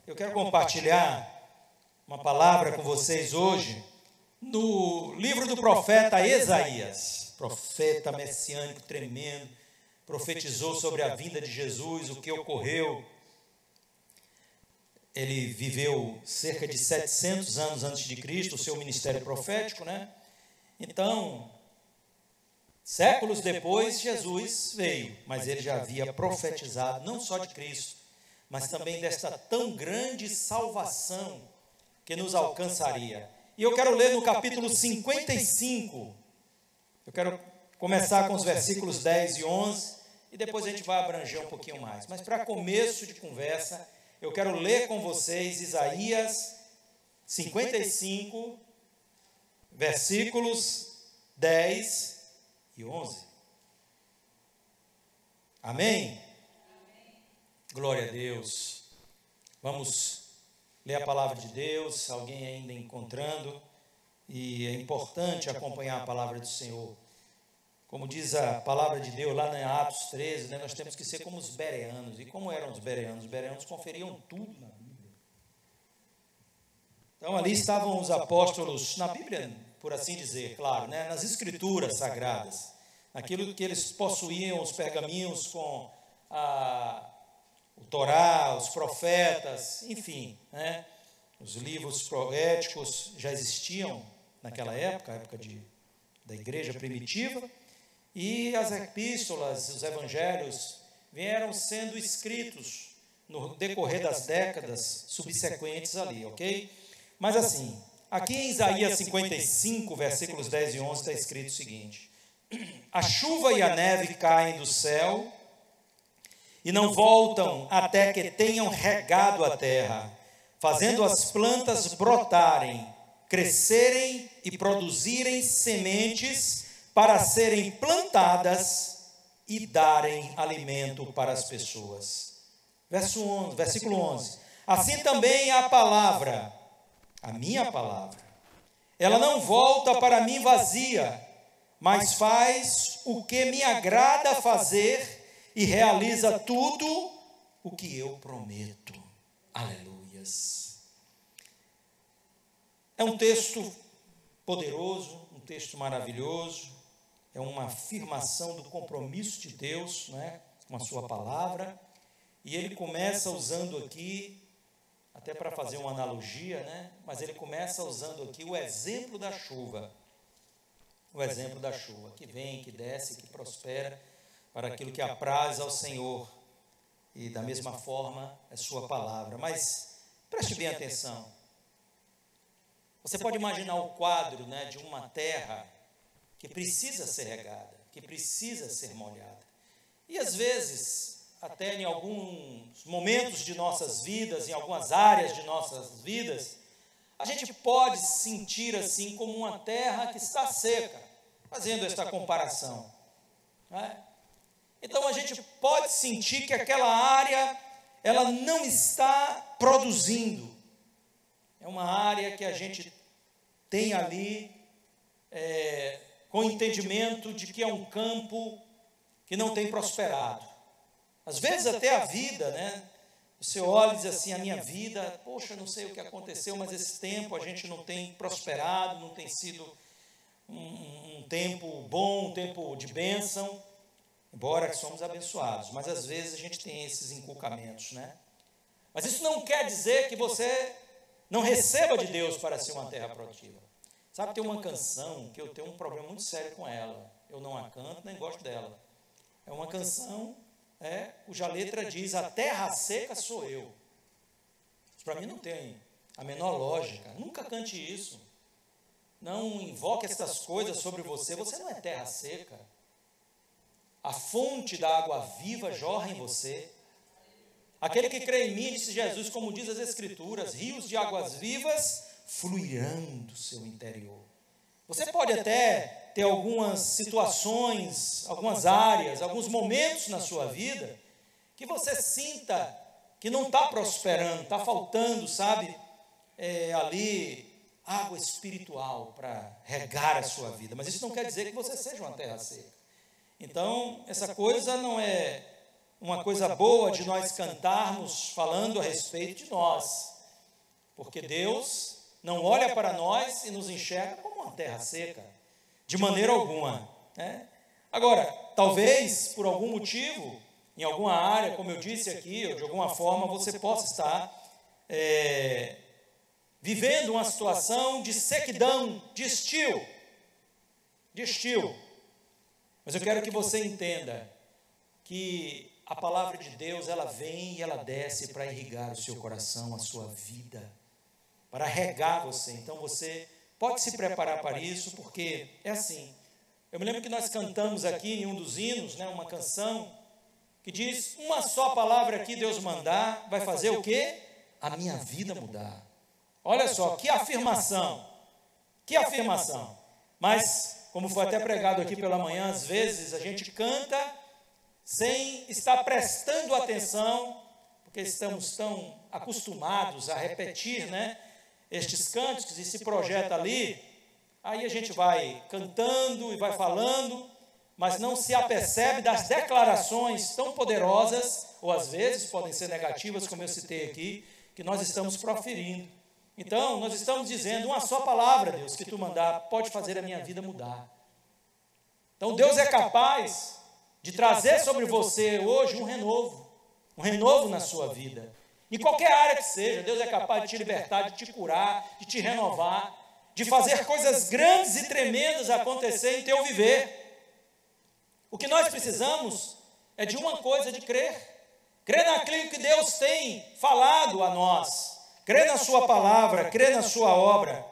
Eu quero compartilhar uma palavra com vocês hoje no livro do profeta Isaías, profeta messiânico tremendo, profetizou sobre a vinda de Jesus, o que ocorreu. Ele viveu cerca de 700 anos antes de Cristo, o seu ministério profético, né? Então, séculos depois, Jesus veio, mas ele já havia profetizado, não só de Cristo, mas também desta tão grande salvação que nos alcançaria. E eu quero ler no capítulo 55, eu quero começar com os versículos 10 e 11, e depois a gente vai abranger um pouquinho mais. Mas para começo de conversa, eu quero ler com vocês Isaías 55, versículos 10 e 11. Amém? Glória a Deus. Vamos ler a palavra de Deus, alguém ainda encontrando, e é importante acompanhar a palavra do Senhor. Como diz a palavra de Deus lá em Atos 13, né, nós temos que ser como os bereanos. E como eram os bereanos? Os bereanos conferiam tudo na Bíblia. Então ali estavam os apóstolos, na Bíblia, por assim dizer, claro, né, nas escrituras sagradas, aquilo que eles possuíam, os pergaminhos com o Torá, os profetas, enfim, né, os livros poéticos já existiam naquela época, a época da igreja primitiva, e as epístolas, os evangelhos, vieram sendo escritos no decorrer das décadas subsequentes ali, ok? Mas assim, aqui em Isaías 55, versículos 10 e 11, está escrito o seguinte: a chuva e a neve caem do céu e não voltam até que tenham regado a terra, fazendo as plantas brotarem, crescerem e produzirem sementes para serem plantadas e darem alimento para as pessoas. Versículo 11. Assim também a palavra, a minha palavra, ela não volta para mim vazia, mas faz o que me agrada fazer e realiza tudo o que eu prometo. Aleluias. É um texto poderoso, um texto maravilhoso, é uma afirmação do compromisso de Deus, né, com a sua palavra, e ele começa usando aqui, até para fazer uma analogia, né, mas ele começa usando aqui o exemplo da chuva, que vem, que desce, que prospera, para aquilo que apraz ao Senhor, e da mesma forma é sua palavra. Mas preste bem atenção, você pode imaginar o quadro, né, de uma terra que precisa ser regada, que precisa ser molhada, e às vezes, até em alguns momentos de nossas vidas, em algumas áreas de nossas vidas, a gente pode sentir assim como uma terra que está seca, fazendo esta comparação, né? Então a gente pode sentir que aquela área, ela não está produzindo. É uma área que a gente tem ali, com o entendimento de que é um campo que não tem prosperado. Às vezes até a vida, né? Você olha e diz assim, a minha vida, poxa, não sei o que aconteceu, mas esse tempo a gente não tem prosperado, não tem sido um tempo bom, um tempo de bênção. Embora que somos abençoados, mas às vezes a gente tem esses inculcamentos, né? Mas isso não quer dizer que você não receba de Deus para ser uma terra produtiva. Sabe, tem uma canção que eu tenho um problema muito sério com ela. Eu não a canto, nem gosto dela. É uma canção cuja letra diz, a terra seca sou eu. Para mim não tem a menor lógica. Nunca cante isso. Não invoque essas coisas sobre você. Você não é terra seca. A fonte da água viva jorra em você. Aquele que crê em mim, disse Jesus, como diz as Escrituras, rios de águas vivas fluirão do seu interior. Você pode até ter algumas situações, algumas áreas, alguns momentos na sua vida que você sinta que não está prosperando, está faltando, sabe, ali água espiritual para regar a sua vida. Mas isso não quer dizer que você seja uma terra seca. Então, essa coisa não é uma coisa boa de nós cantarmos falando a respeito de nós, porque Deus não olha para nós e nos enxerga como uma terra seca, de maneira alguma, né? Agora, talvez por algum motivo, em alguma área, como eu disse aqui, ou de alguma forma você possa estar vivendo uma situação de sequidão, de estio. Mas eu quero que você entenda que a palavra de Deus, ela vem e ela desce para irrigar o seu coração, a sua vida, para regar você. Então você pode se preparar para isso, porque é assim. Eu me lembro que nós cantamos aqui em um dos hinos, né, uma canção que diz: uma só palavra aqui Deus mandar, vai fazer o quê? A minha vida mudar. Olha só, que afirmação. Mas, como foi até pregado aqui pela manhã, às vezes a gente canta sem estar prestando atenção, porque estamos tão acostumados a repetir, né, estes cânticos e esse projeto ali. Aí a gente vai cantando e vai falando, mas não se apercebe das declarações tão poderosas, ou às vezes podem ser negativas, como eu citei aqui, que nós estamos proferindo. Então, nós estamos dizendo: uma só palavra, Deus, que tu mandar, pode fazer a minha vida mudar. Então, Deus é capaz de trazer sobre você hoje um renovo na sua vida. Em qualquer área que seja, Deus é capaz de te libertar, de te curar, de te renovar, de fazer coisas grandes e tremendas acontecer em teu viver. O que nós precisamos é de uma coisa, de crer. Crer naquilo que Deus tem falado a nós. Crer na sua palavra, crer na sua obra.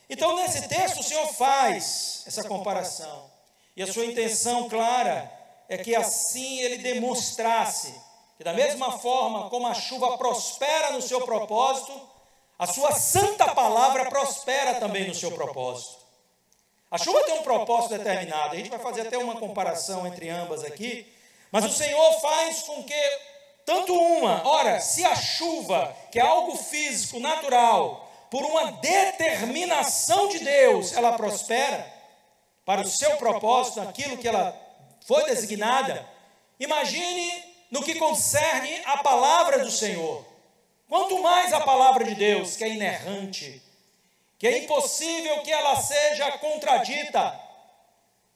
Então, nesse texto, o Senhor faz essa comparação. E a sua intenção clara é que assim ele demonstrasse que, da mesma forma como a chuva prospera no seu propósito, a sua santa palavra prospera também no seu propósito. A chuva tem um propósito determinado. A gente vai fazer até uma comparação entre ambas aqui. Mas o Senhor faz com que ora, se a chuva, que é algo físico, natural, por uma determinação de Deus, ela prospera para o seu propósito, naquilo que ela foi designada, imagine no que concerne a palavra do Senhor. Quanto mais a palavra de Deus, que é inerrante, que é impossível que ela seja contradita,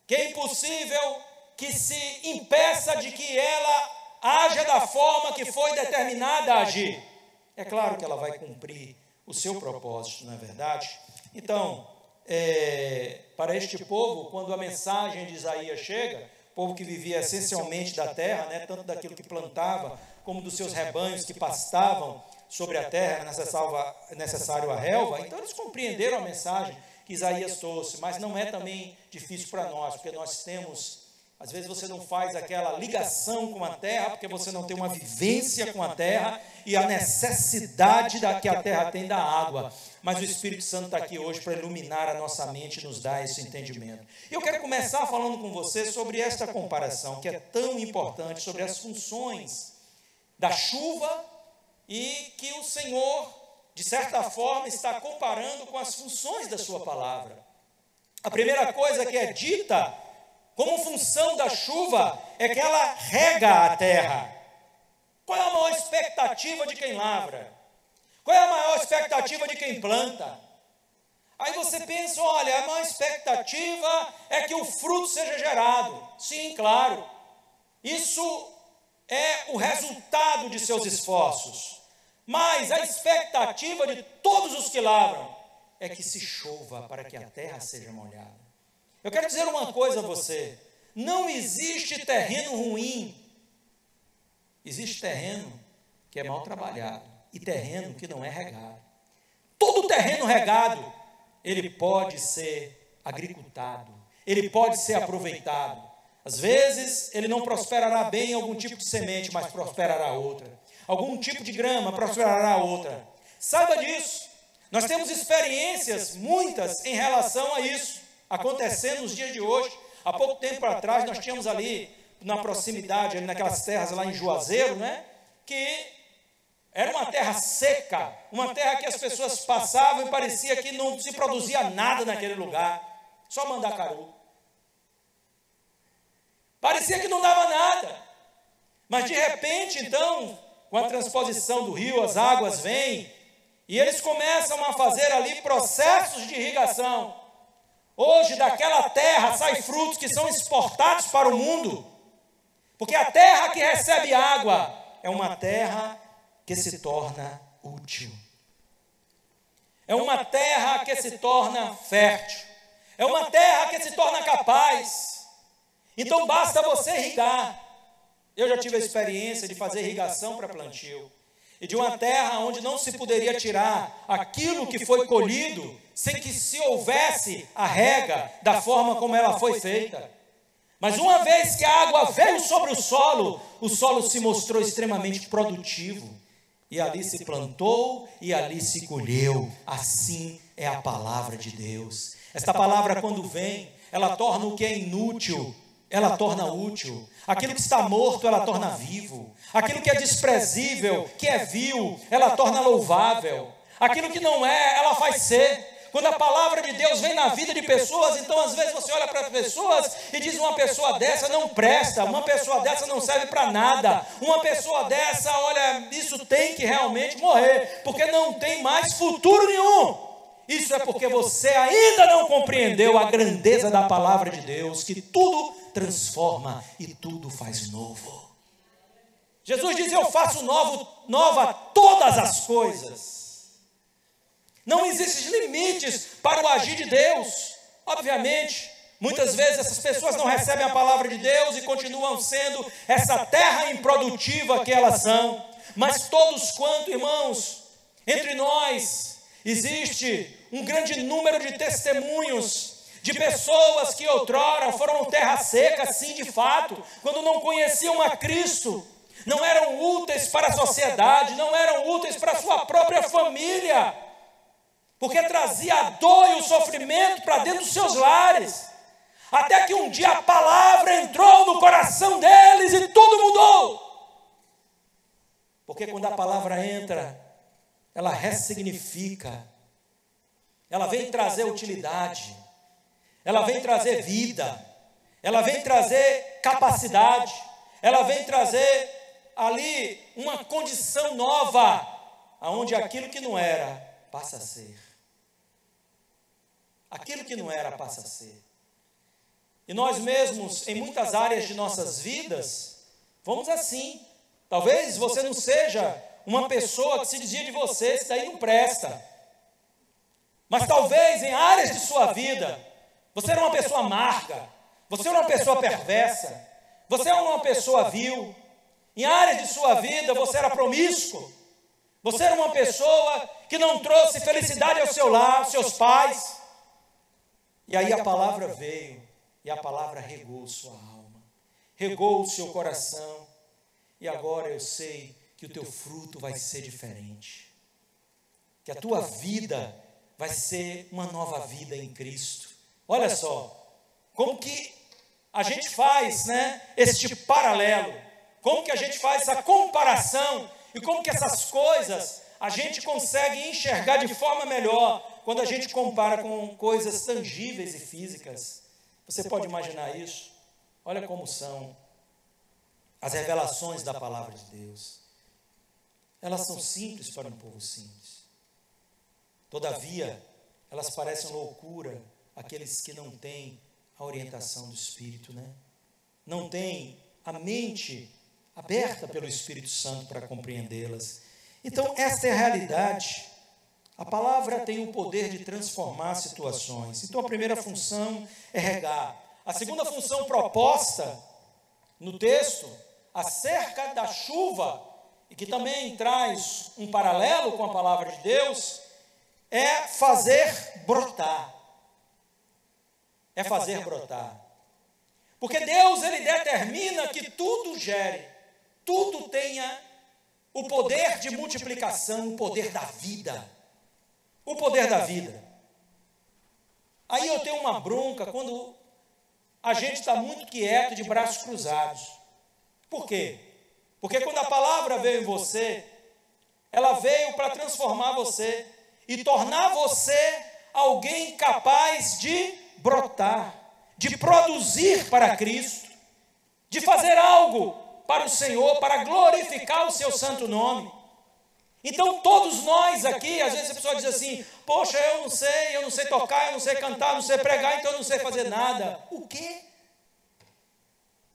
que é impossível que se impeça de que ela haja da forma que foi determinada a agir. É claro que ela vai cumprir o seu propósito, não é verdade? Então, para este povo, quando a mensagem de Isaías chega, povo que vivia essencialmente da terra, né, tanto daquilo que plantava, como dos seus rebanhos que pastavam sobre a terra, necessário a relva, então eles compreenderam a mensagem que Isaías trouxe, mas não é também difícil para nós, porque nós temos... Às vezes você não faz aquela ligação com a terra, porque você não tem uma vivência com a terra e a necessidade que a terra tem da água. Mas o Espírito Santo está aqui hoje para iluminar a nossa mente e nos dar esse entendimento. E eu quero começar falando com você sobre esta comparação, que é tão importante, sobre as funções da chuva e que o Senhor, de certa forma, está comparando com as funções da sua palavra. A primeira coisa que é dita como função da chuva é que ela rega a terra. Qual é a maior expectativa de quem lavra? Qual é a maior expectativa de quem planta? Aí você pensa, olha, a maior expectativa é que o fruto seja gerado. Sim, claro. Isso é o resultado de seus esforços. Mas a expectativa de todos os que lavram é que se chova para que a terra seja molhada. Eu quero dizer uma coisa a você: não existe terreno ruim, existe terreno que é mal trabalhado e terreno que não é regado. Todo terreno regado, ele pode ser agricultado, ele pode ser aproveitado. Às vezes, ele não prosperará bem em algum tipo de semente, mas prosperará outra. Algum tipo de grama, prosperará outra. Saiba disso. Nós temos experiências, muitas, em relação a isso, acontecendo nos dias de hoje. Há pouco tempo atrás, nós tínhamos ali, na proximidade, ali naquelas terras lá em Juazeiro, né, que era uma terra seca, uma terra que as pessoas passavam e parecia que não se produzia nada naquele lugar, só mandacaru. Parecia que não dava nada. Mas de repente, então, com a transposição do rio, as águas vêm e eles começam a fazer ali processos de irrigação. Hoje, daquela terra saem frutos que são exportados para o mundo, porque a terra que recebe água é uma terra que se torna útil. É uma terra que se torna fértil. É uma terra que se torna capaz. Então basta você irrigar. Eu já tive a experiência de fazer irrigação para plantio. E de uma terra onde não se poderia tirar aquilo que foi colhido sem que se houvesse a rega da forma como ela foi feita. Mas uma vez que a água veio sobre o solo se mostrou extremamente produtivo. E ali se plantou e ali se colheu. Assim é a palavra de Deus. Esta palavra, quando vem, ela torna o que é inútil, ela torna útil. Aquilo que está morto, ela torna vivo. Aquilo que é desprezível, que é vil, ela torna louvável. Aquilo que não é, ela faz ser. Quando a palavra de Deus vem na vida de pessoas, então às vezes você olha para as pessoas e diz: uma pessoa dessa não presta, uma pessoa dessa não serve para nada, uma pessoa dessa, olha, isso tem que realmente morrer, porque não tem mais futuro nenhum. Isso é porque você ainda não compreendeu a grandeza da palavra de Deus, que tudo transforma e tudo faz novo. Jesus diz: eu faço nova todas as coisas. Não existem limites para o agir de Deus. Obviamente, muitas vezes essas pessoas não recebem a palavra de Deus e continuam sendo essa terra improdutiva que elas são. Mas todos quanto, irmãos, entre nós existe um grande número de testemunhos de pessoas que outrora foram terra seca, sim, de fato, quando não conheciam a Cristo, não eram úteis para a sociedade, não eram úteis para a sua própria família, porque trazia a dor e o sofrimento para dentro dos seus lares, até que um dia a palavra entrou no coração deles e tudo mudou. Porque quando a palavra entra, ela ressignifica, ela vem trazer utilidade, ela vem trazer vida, ela vem trazer capacidade, ela vem trazer ali uma condição nova, aonde aquilo que não era passa a ser. Aquilo que não era passa a ser. E nós mesmos, em muitas áreas de nossas vidas, vamos assim. Talvez você não seja uma pessoa que se dizia de você, isso daí não presta. Mas talvez em áreas de sua vida, você era uma pessoa amarga, você era uma pessoa perversa, você era uma pessoa vil. Em áreas de sua vida, você era promíscuo, você era uma pessoa que não trouxe felicidade ao seu lar, aos seus pais. E aí a palavra veio, e a palavra regou sua alma, regou o seu coração, e agora eu sei que o teu fruto vai ser diferente, que a tua vida vai ser uma nova vida em Cristo. Olha só, como que a gente faz, este paralelo, como que a gente faz essa comparação, e como que essas coisas a gente consegue enxergar de forma melhor, quando a gente compara com coisas tangíveis e físicas. Você pode imaginar isso? Olha como são as revelações da palavra de Deus. Elas são simples para um povo simples. Todavia, elas parecem loucura àqueles que não têm a orientação do Espírito, Não têm a mente aberta pelo Espírito Santo para compreendê-las. Então, esta é a realidade. A palavra tem o poder de transformar situações. Então, a primeira função é regar. A segunda função proposta no texto, acerca da chuva, e que também traz um paralelo com a palavra de Deus, é fazer brotar. É fazer brotar. Porque Deus, Ele determina que tudo gere, tudo tenha o poder de multiplicação, o poder da vida. O poder da vida. Aí eu tenho uma bronca quando a gente está muito quieto, de braços cruzados. Por quê? Porque quando a palavra veio em você, ela veio para transformar você e tornar você alguém capaz de brotar, de produzir para Cristo, de fazer algo para o Senhor, para glorificar o seu santo nome. Então todos nós aqui, às vezes a pessoa diz assim, poxa, eu não sei tocar, eu não sei cantar, eu não sei pregar, então eu não sei fazer nada. O quê?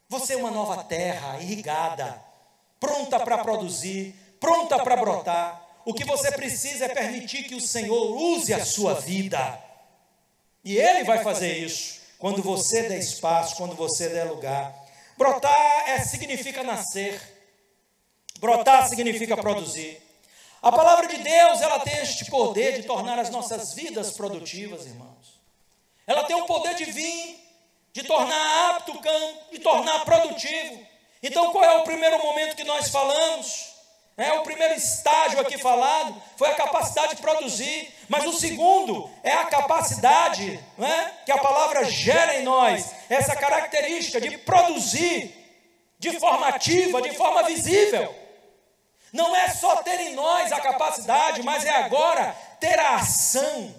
Você é uma nova terra, irrigada, pronta para produzir, pronta para brotar. O que você precisa é permitir que o Senhor use a sua vida. E Ele vai fazer isso, quando você der espaço, quando você der lugar. Brotar significa nascer. Brotar significa produzir. A palavra de Deus, ela tem este poder de tornar as nossas vidas produtivas, irmãos. Ela tem o poder de vir, de tornar apto o campo, de tornar produtivo. Então, qual é o primeiro momento que nós falamos? O primeiro estágio aqui falado foi a capacidade de produzir, mas o segundo é a capacidade, que a palavra gera em nós, essa característica de produzir de forma ativa, de forma visível. Não é só ter em nós a capacidade, mas é agora ter a ação.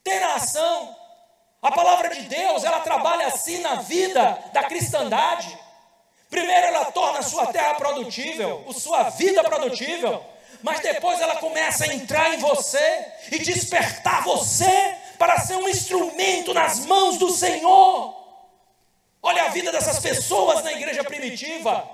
Ter a ação. A palavra de Deus, ela trabalha assim na vida da cristandade. Primeiro ela torna a sua terra produtível, a sua vida produtível, mas depois ela começa a entrar em você e despertar você para ser um instrumento nas mãos do Senhor. Olha a vida dessas pessoas na igreja primitiva.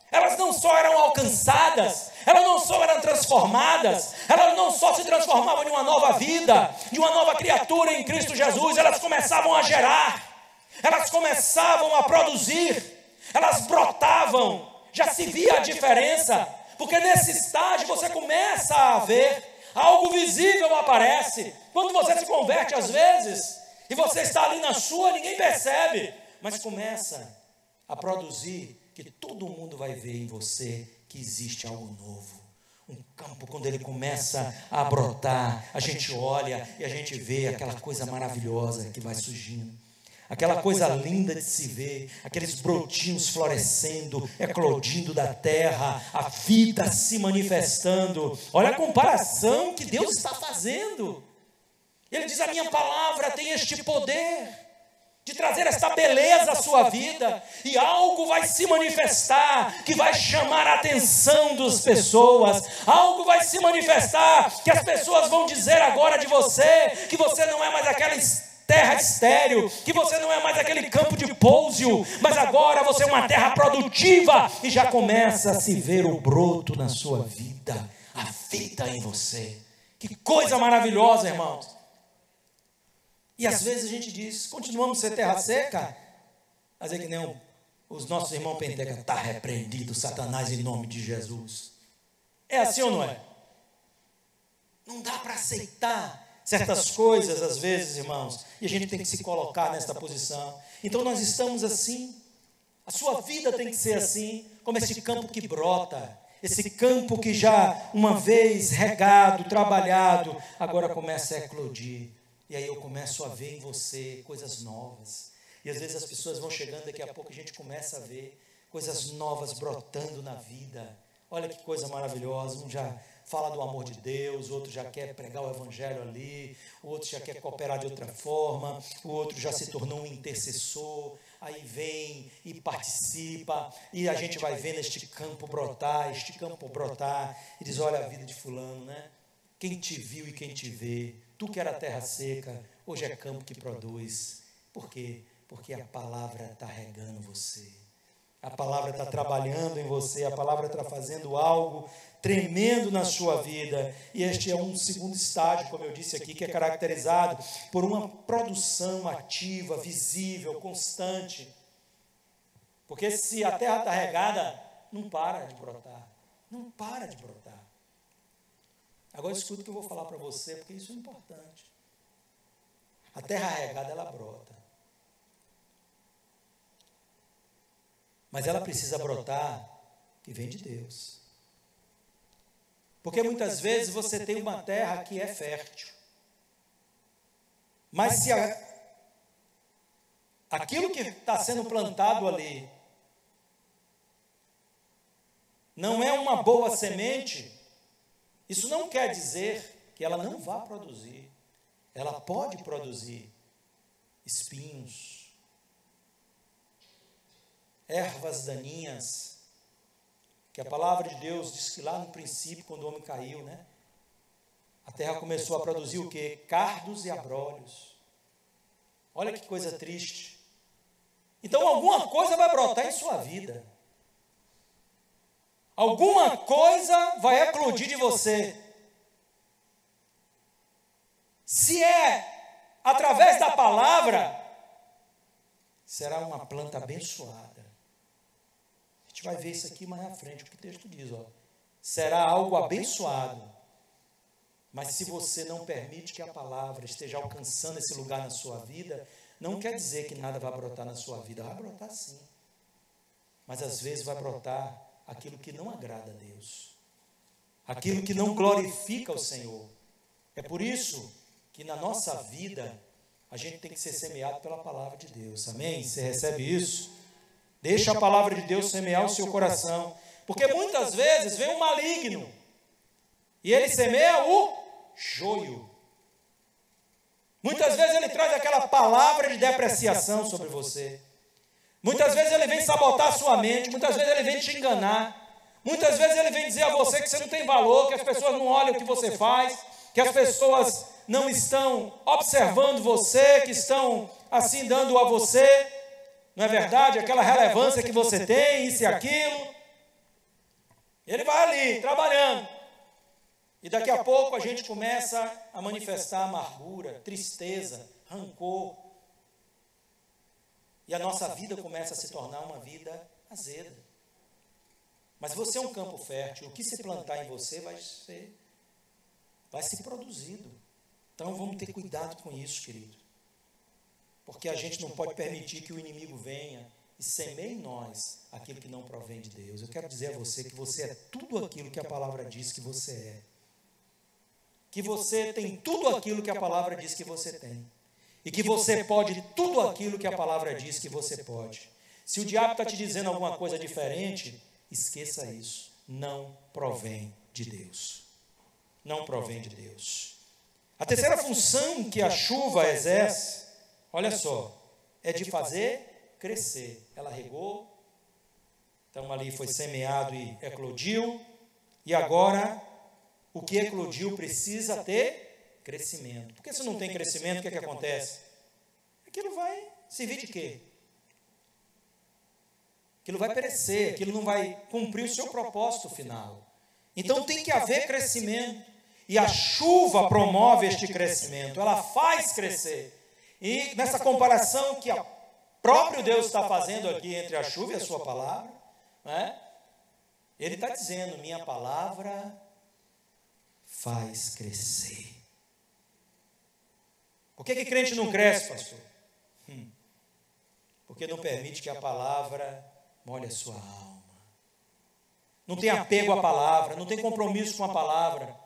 Elas não só eram alcançadas, elas não só eram transformadas, elas não só se transformavam em uma nova vida, de uma nova criatura em Cristo Jesus, elas começavam a gerar, elas começavam a produzir, elas brotavam, já se via a diferença, porque nesse estágio você começa a ver, algo visível aparece. Quando você se converte às vezes, e você está ali na sua, ninguém percebe, mas começa a produzir, que todo mundo vai ver em você que existe algo novo. Um campo, quando ele começa a brotar, a gente olha e a gente vê aquela coisa maravilhosa que vai surgindo. Aquela coisa linda de se ver, aqueles brotinhos florescendo, eclodindo da terra, a vida se manifestando. Olha a comparação que Deus está fazendo. Ele diz, a minha palavra tem este poder de trazer esta beleza à sua vida, e algo vai se manifestar, que vai chamar a atenção das pessoas, algo vai se manifestar, que as pessoas vão dizer agora de você, que você não é mais aquela terra estéril, que você não é mais aquele campo de pouso, mas agora você é uma terra produtiva, e já começa a se ver o broto na sua vida, a vida em você. Que coisa maravilhosa, irmãos. E às vezes a gente diz, continuamos a ser terra seca, mas é que nem os nossos irmãos pentecostais, está repreendido Satanás em nome de Jesus. É assim ou não é? Não dá para aceitar certas coisas às vezes, irmãos, e a gente tem que se colocar nesta posição. Então nós estamos assim, a sua vida tem que ser assim, como esse campo que brota, esse campo que já uma vez regado, trabalhado, agora começa a eclodir. E aí eu começo a ver em você coisas novas. E às vezes as pessoas vão chegando, daqui a pouco a gente começa a ver coisas novas brotando na vida. Olha que coisa maravilhosa. Um já fala do amor de Deus, o outro já quer pregar o evangelho ali, o outro já quer cooperar de outra forma, o outro já se tornou um intercessor, aí vem e participa, e a gente vai vendo este campo brotar, e diz, olha a vida de fulano, né? Quem te viu e quem te vê, tu que era terra seca, hoje é campo que produz. Por quê? Porque a palavra está regando você. A palavra está trabalhando em você, a palavra está fazendo algo tremendo na sua vida. E este é um segundo estágio, como eu disse aqui, que é caracterizado por uma produção ativa, visível, constante. Porque se a terra está regada, não para de brotar. Não para de brotar. Agora escuta o que eu vou falar para você, porque isso é importante. A terra regada, ela brota. Mas ela precisa brotar que vem de Deus. Porque muitas vezes você tem uma terra que é fértil. Mas se aquilo que está sendo plantado ali não é uma boa semente, isso não quer dizer que ela não vá produzir. Ela pode produzir espinhos. ervas daninhas, que a palavra de Deus diz que lá no princípio, quando o homem caiu, né? A terra começou a produzir o quê? Cardos e abrolhos. Olha que coisa triste. Então alguma coisa vai brotar em sua vida. Alguma coisa vai eclodir de você. Se é através da palavra, será uma planta abençoada. A gente vai ver isso aqui mais à frente, o que o texto diz. Ó. Será algo abençoado. Mas se você não permite que a palavra esteja alcançando esse lugar na sua vida, não quer dizer que nada vai brotar na sua vida. Vai brotar sim. Mas às vezes vai brotar aquilo que não agrada a Deus. Aquilo que não glorifica o Senhor. É por isso que na nossa vida a gente tem que ser semeado pela palavra de Deus. Amém? Você recebe isso? Deixa a palavra de Deus semear o seu coração. Porque muitas vezes vem um maligno e ele semeia o joio. Muitas vezes ele traz aquela palavra de depreciação sobre você. Muitas vezes ele vem sabotar a sua mente. Muitas vezes ele vem te enganar. Muitas vezes ele vem dizer a você que você não tem valor, que as pessoas não olham o que você faz, que as pessoas não estão observando você, que estão assim dando a você, não é verdade? Aquela relevância que você tem, isso e aquilo. Ele vai ali, trabalhando. E daqui a pouco a gente começa a manifestar amargura, tristeza, rancor. E a nossa vida começa a se tornar uma vida azeda. Mas você é um campo fértil. O que se plantar em você vai ser produzido. Então vamos ter cuidado com isso, querido. Porque a gente não pode permitir que o inimigo venha e semeie em nós aquilo que não provém de Deus. Eu quero dizer a você que você é tudo aquilo que a palavra diz que você é. Que você tem tudo aquilo que a palavra diz que você tem. E que você pode tudo aquilo que a palavra diz que você pode. Se o diabo está te dizendo alguma coisa diferente, esqueça isso. Não provém de Deus. Não provém de Deus. A terceira função que a chuva exerce, olha só, é de fazer crescer. Ela regou, então ali foi semeado e eclodiu, e agora o que eclodiu precisa ter crescimento. Porque se não tem crescimento, o que acontece? Aquilo vai servir de quê? Aquilo vai perecer, aquilo não vai cumprir o seu propósito final. Então tem que haver crescimento. E a chuva promove este crescimento, ela faz crescer. E nessa comparação que o próprio Deus está fazendo aqui entre a chuva e a sua palavra, né? Ele está dizendo, minha palavra faz crescer. Por que crente não cresce, pastor? Porque não permite que a palavra molhe a sua alma. Não tem apego à palavra, não tem compromisso com a palavra.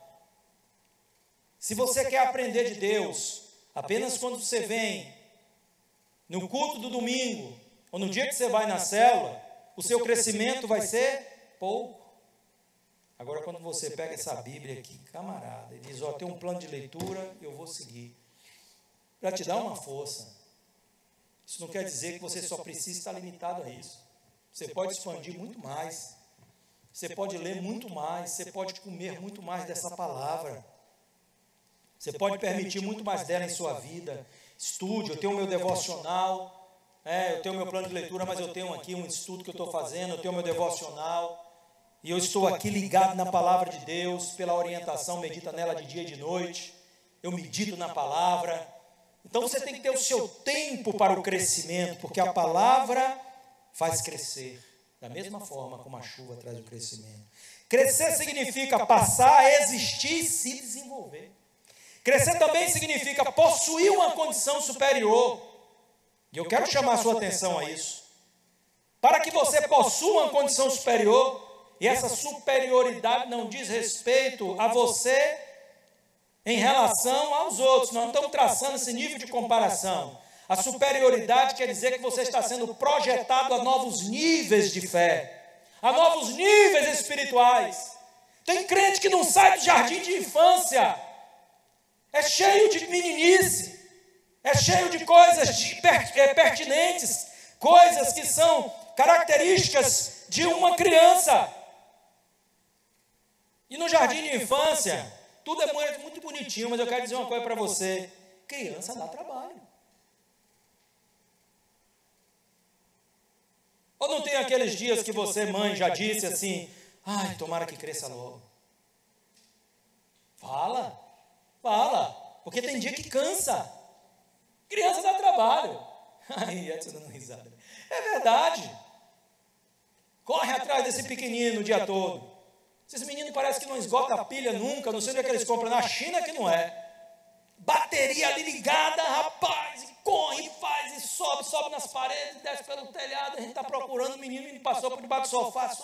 Se você quer aprender de Deus, apenas quando você vem no culto do domingo, ou no dia que você vai na célula, o seu crescimento vai ser pouco. Agora, quando você pega essa Bíblia aqui, camarada, e diz, ó, tem um plano de leitura, eu vou seguir. Para te dar uma força. Isso não quer dizer que você só precisa estar limitado a isso. Você pode expandir muito mais. Você pode ler muito mais. Você pode comer muito mais dessa palavra. Você pode permitir muito mais dela em sua vida. Estude, eu tenho o meu devocional, eu tenho o meu plano de leitura, mas eu tenho aqui um estudo que eu estou fazendo, eu tenho o meu devocional, e eu estou aqui ligado na palavra de Deus, pela orientação, medita nela de dia e de noite, eu medito na palavra. Então você tem que ter o seu tempo para o crescimento, porque a palavra faz crescer, da mesma forma como a chuva traz o crescimento. Crescer significa passar a existir e se desenvolver. Crescer também significa possuir uma condição superior. E eu quero chamar a sua atenção a isso. Para que você possua uma condição superior, e essa superioridade não diz respeito a você em relação aos outros. Nós não estamos traçando esse nível de comparação. A superioridade quer dizer que você está sendo projetado a novos níveis de fé, a novos níveis espirituais. Tem crente que não sai do jardim de infância. É cheio de meninice, é cheio de coisas pertinentes, coisas que são características de uma criança. E no jardim de infância, tudo é muito bonitinho, mas eu quero dizer uma coisa para você: criança dá trabalho. Ou não tem aqueles dias que você, mãe, já disse assim: ai, tomara que cresça logo. Fala, porque tem dia que cansa. Criança dá trabalho. Ai, Edson dando risada. É verdade. Corre atrás desse pequenino o dia todo. Esses meninos parecem que não esgotam a pilha nunca, não sei onde é que eles compram, na China que não é. Bateria ali ligada, rapaz, e corre, faz, e sobe nas paredes, desce pelo telhado, a gente está procurando o menino passou por debaixo do sofá.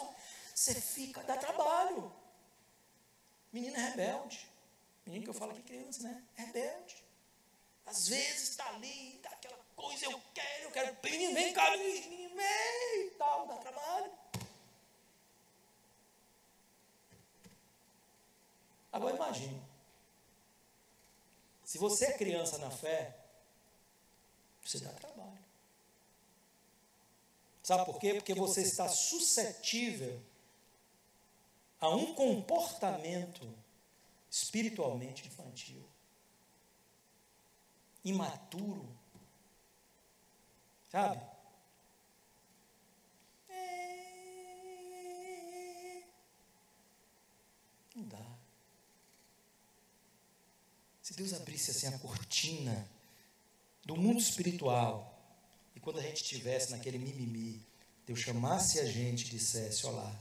Você fica, dá trabalho. Menino é rebelde. Menino que eu falo aqui, criança, né? Rebelde. Às vezes está ali, dá aquela coisa, eu quero. Menino, vem cá, menino, vem, e tal, dá trabalho. Agora imagine, se você é criança na fé, você dá trabalho. Sabe por quê? Porque você está suscetível a um comportamento espiritualmente infantil, imaturo, sabe? Não dá. Se Deus abrisse assim a cortina do mundo espiritual, e quando a gente estivesse naquele mimimi, Deus chamasse a gente e dissesse: olha lá,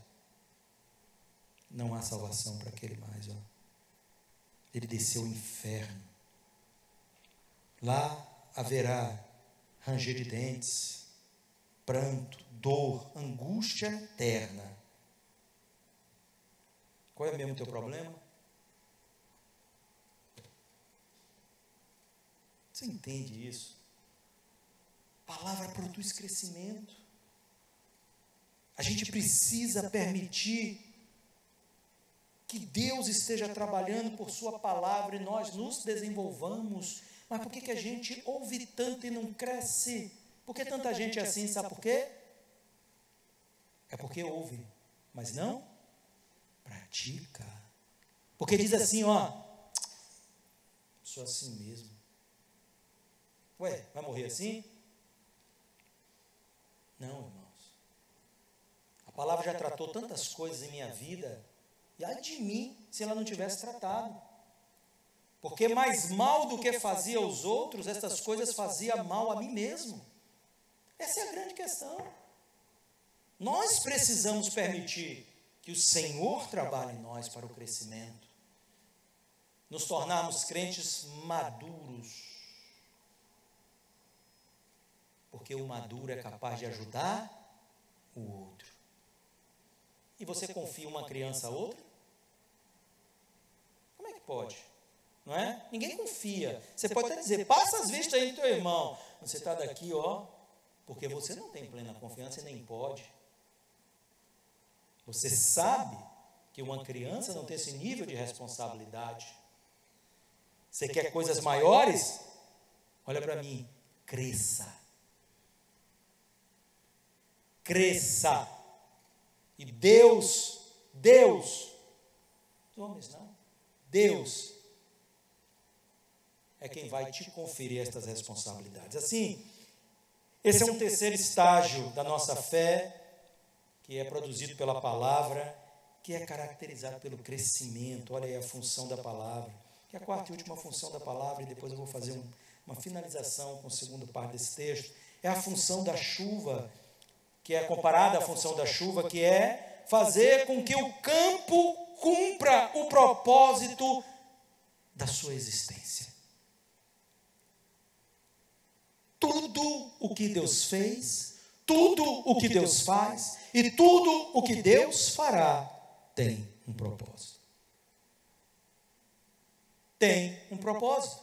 não há salvação para aquele mais, ó. Ele desceu ao inferno. Lá haverá ranger de dentes, pranto, dor, angústia eterna. Qual é mesmo o teu problema? Você entende isso? A palavra produz crescimento. A gente precisa permitir que Deus esteja trabalhando por sua palavra e nós nos desenvolvamos. Mas por que a gente ouve tanto e não cresce? Por que tanta gente é assim? Sabe por quê? É porque ouve, mas não pratica. Porque diz assim, ó, sou assim mesmo. Ué, vai morrer assim? Não, irmãos. A palavra já tratou tantas coisas em minha vida, e ai de mim se ela não tivesse tratado. Porque mais mal do que fazia aos outros, essas coisas fazia mal a mim mesmo. Essa é a grande questão. Nós precisamos permitir que o Senhor trabalhe em nós para o crescimento. Nos tornarmos crentes maduros. Porque o maduro é capaz de ajudar o outro. E você confia uma criança a outra? Como é que pode? Não é? Ninguém confia. Você pode até dizer, passa as vistas aí do teu irmão. Você está daqui, ó, porque você não tem plena confiança e nem pode. Você sabe que uma criança não tem esse nível de responsabilidade. Você quer coisas maiores? Olha para mim, cresça. Cresça. E Deus, os homens não, Deus é quem vai te conferir estas responsabilidades. Assim, esse é um terceiro estágio da nossa fé, que é produzido pela palavra, que é caracterizado pelo crescimento. Olha aí a função da palavra, que é a quarta e última função da palavra, e depois eu vou fazer uma finalização com a segunda parte desse texto. É a função da chuva, que é comparada à função da chuva, que é fazer com que o campo cumpra o propósito da sua existência. Tudo o que Deus fez, tudo o que Deus faz e tudo o que Deus fará tem um propósito. Tem um propósito.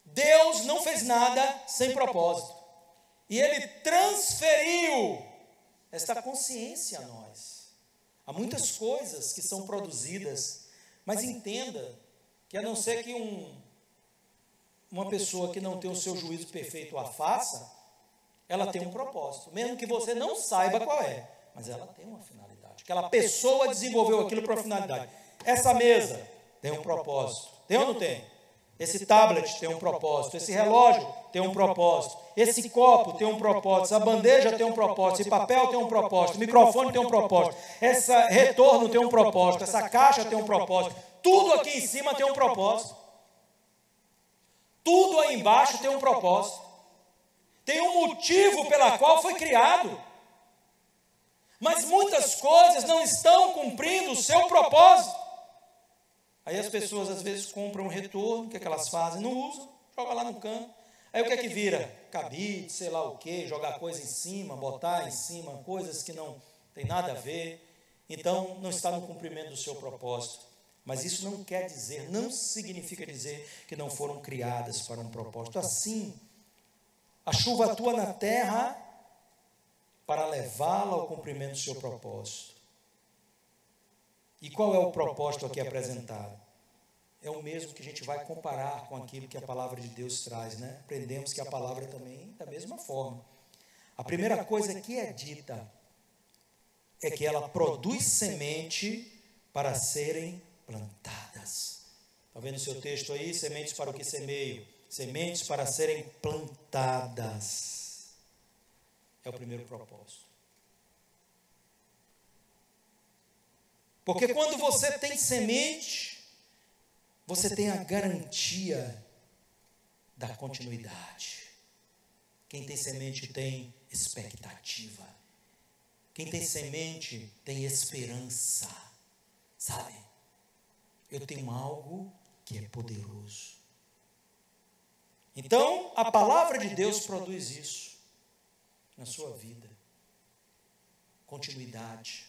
Deus não fez nada sem propósito. E Ele transferiu esta consciência a nós. Há muitas coisas que são produzidas, mas entenda que a não ser que uma pessoa que não tem o seu juízo perfeito a faça, ela tem um propósito, mesmo que você não saiba qual é, mas ela tem uma finalidade. Aquela pessoa desenvolveu aquilo para uma finalidade. Essa mesa tem um propósito, tem ou não tem? Esse tablet tem um propósito, esse relógio tem um propósito, esse copo tem um propósito, essa bandeja tem um propósito, esse papel tem um propósito, o microfone tem um propósito, esse retorno tem um propósito, essa caixa tem um propósito, tudo aqui em cima tem um propósito, tudo aí embaixo tem um propósito, tem um motivo pela qual foi criado, mas muitas coisas não estão cumprindo o seu propósito. Aí as pessoas às vezes compram um retorno, o que é que elas fazem? Não usam, joga lá no canto. Aí o que é que vira? Cabide, sei lá o quê, jogar coisa em cima, botar em cima coisas que não tem nada a ver. Então não está no cumprimento do seu propósito. Mas isso não quer dizer, não significa dizer que não foram criadas para um propósito. Assim, a chuva atua na terra para levá-la ao cumprimento do seu propósito. E qual é o propósito aqui apresentado? É o mesmo que a gente vai comparar com aquilo que a palavra de Deus traz, né? Aprendemos que a palavra também da mesma forma. A primeira coisa que é dita é que ela produz semente para serem plantadas. Está vendo o seu texto aí? Sementes para o que semeio? Sementes para serem plantadas. É o primeiro propósito. Porque quando você tem semente, você tem a garantia da continuidade. Quem tem semente tem expectativa. Quem tem semente tem esperança. Sabe? Eu tenho algo que é poderoso. Então, a palavra de Deus produz isso na sua vida. Continuidade.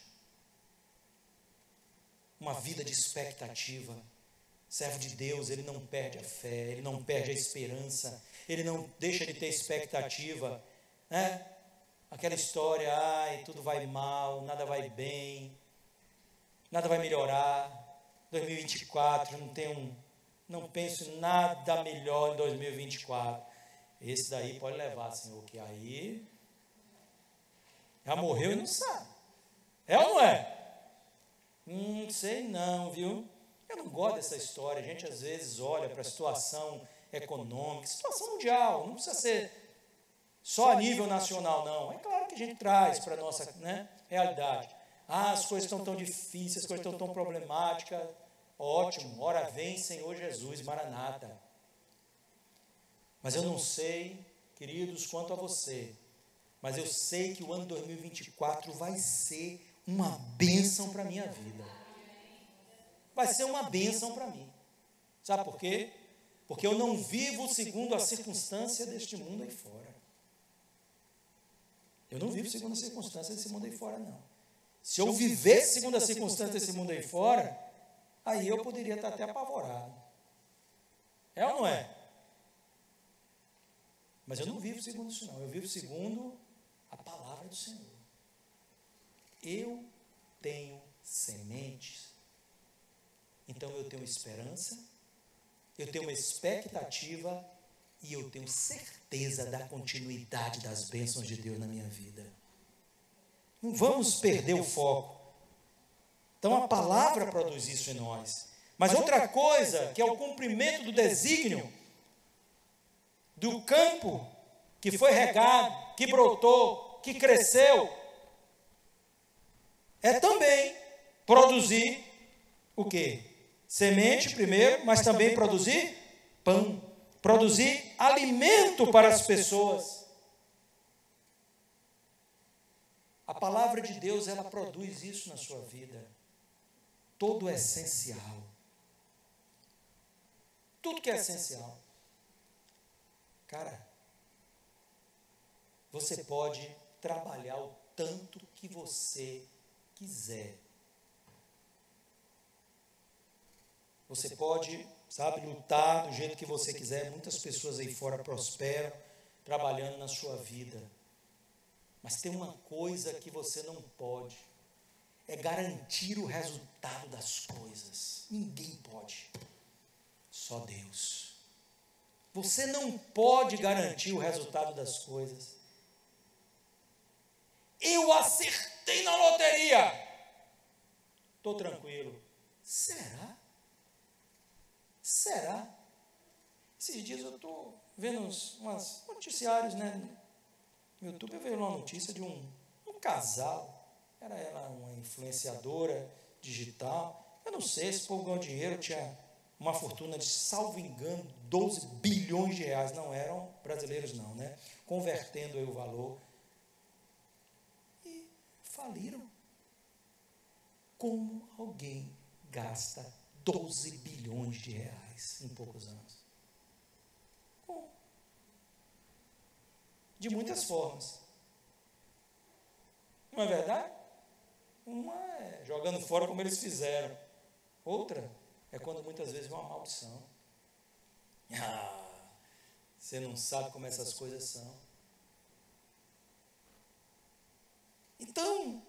Uma vida de expectativa. Servo de Deus, ele não perde a fé, ele não perde a esperança, ele não deixa de ter expectativa, né? Aquela história, ai, tudo vai mal, nada vai bem, nada vai melhorar, 2024, não penso em nada melhor em 2024. Esse daí pode levar, Senhor, que aí já morreu e não sabe. É ou não é? Sei não, viu? Eu não gosto dessa história. A gente às vezes olha para a situação econômica, situação mundial, não precisa ser só a nível nacional, não. É claro que a gente traz para a nossa, né, realidade. As coisas estão tão difíceis, as coisas estão tão problemáticas. Ótimo, ora vem Senhor Jesus, Maranata. Mas eu não sei, queridos, quanto a você, mas eu sei que o ano 2024 vai ser uma bênção para a minha vida. Vai ser uma bênção para mim. Sabe por quê? Porque eu não vivo segundo a circunstância deste mundo aí fora. Eu não vivo segundo a circunstância desse mundo aí fora, não. Se eu vivesse segundo a circunstância desse mundo aí fora, aí eu poderia estar até apavorado. É ou não é? Mas eu não vivo segundo isso, não. Eu vivo segundo a palavra do Senhor. Eu tenho sementes, então eu tenho esperança, eu tenho uma expectativa e eu tenho certeza da continuidade das bênçãos de Deus na minha vida. Não vamos perder o foco. Então a palavra produz isso em nós. Mas outra coisa, que é o cumprimento do desígnio do campo que foi regado, que brotou, que cresceu, é também produzir o quê? Semente primeiro, mas também produzir pão, produzir alimento para as pessoas. A palavra de Deus, ela produz isso na sua vida. Todo é essencial. Tudo que é essencial. Cara, você pode trabalhar o tanto que você quiser. Você pode, sabe, lutar do jeito que você quiser. Muitas pessoas aí fora prosperam, trabalhando na sua vida. Mas tem uma coisa que você não pode. É garantir o resultado das coisas. Ninguém pode. Só Deus. Você não pode garantir o resultado das coisas. eu acertei na loteria. Estou tranquilo. Será? Será? Esses dias eu estou vendo uns noticiários, né? No YouTube eu vejo uma notícia de um casal. Era ela uma influenciadora digital. Eu não sei, esse povo ganhou dinheiro, tinha uma fortuna de, salvo engano, 12 bilhões de reais. Não eram brasileiros não, né? Convertendo aí o valor. E faliram. Como alguém gasta 12 bilhões de reais em poucos anos? Como? De muitas formas. Não é verdade? Uma é jogando fora como eles fizeram. Outra é quando muitas vezes é uma maldição. Você não sabe como essas coisas são. Então,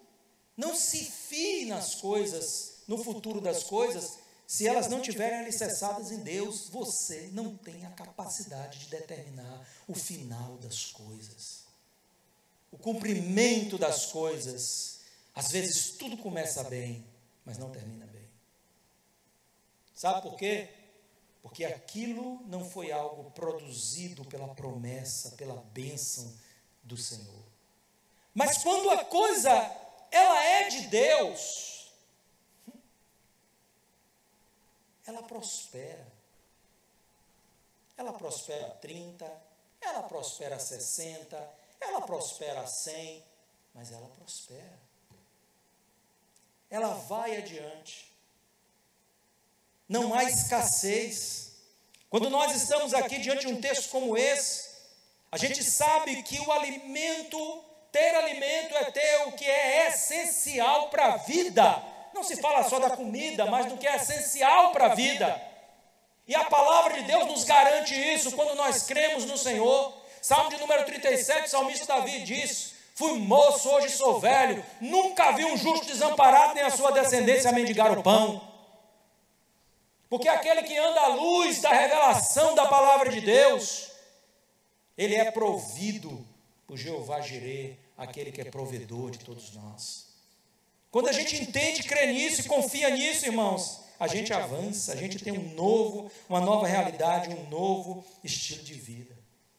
não se fie nas coisas, no futuro das coisas, se elas não tiverem alicerçadas em Deus. Você não tem a capacidade de determinar o final das coisas, o cumprimento das coisas. Às vezes tudo começa bem, mas não termina bem. Sabe por quê? Porque aquilo não foi algo produzido pela promessa, pela bênção do Senhor. Mas quando a coisa, ela é de Deus, ela prospera. Ela prospera 30, ela prospera 60, ela prospera 100, mas ela prospera. Ela vai adiante. Não há escassez. Quando nós estamos aqui diante de um texto como esse, a gente sabe que o alimento, ter alimento é ter o que é essencial para a vida. Não se fala só da comida, mas do que é essencial para a vida. E a palavra de Deus nos garante isso quando nós cremos no Senhor. Salmo de número 37, o salmista Davi diz: fui moço, hoje sou velho, nunca vi um justo desamparado, nem a sua descendência mendigar o pão. Porque aquele que anda à luz da revelação da palavra de Deus, ele é provido por Jeová Jireh, aquele que é provedor de todos nós. Quando a gente entende, crê nisso e confia nisso, irmãos, a gente avança, a gente tem uma nova realidade, um novo estilo de vida.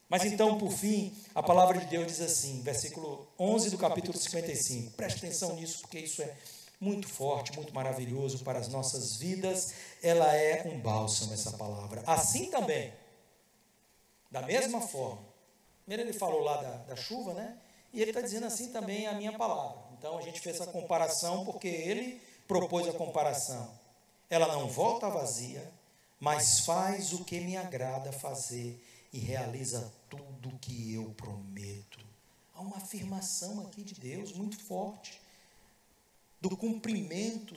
Mas então, por fim, a palavra de Deus diz assim, versículo 11 do capítulo 55. Preste atenção nisso, porque isso é muito forte, muito maravilhoso para as nossas vidas. Ela é um bálsamo, essa palavra. Assim também, da mesma forma. Primeiro ele falou lá da chuva, né? E ele está dizendo assim também a minha palavra. Então a gente fez essa comparação porque ele propôs a comparação. Ela não volta vazia, mas faz o que me agrada fazer e realiza tudo o que eu prometo. Há uma afirmação aqui de Deus muito forte, do cumprimento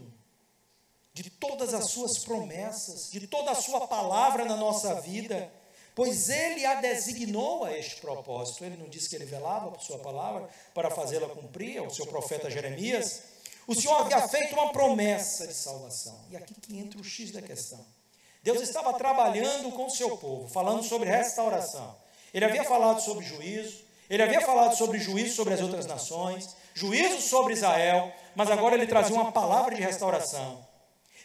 de todas as suas promessas, de toda a sua palavra na nossa vida, pois Ele a designou a este propósito. Ele não disse que Ele velava por sua palavra para fazê-la cumprir, ao seu profeta Jeremias. O Senhor havia feito uma promessa de salvação. E aqui que entra o X da questão. Deus estava trabalhando com o seu povo, falando sobre restauração. Ele havia falado sobre juízo, ele havia falado sobre juízo sobre as outras nações, juízo sobre Israel, mas agora ele trazia uma palavra de restauração.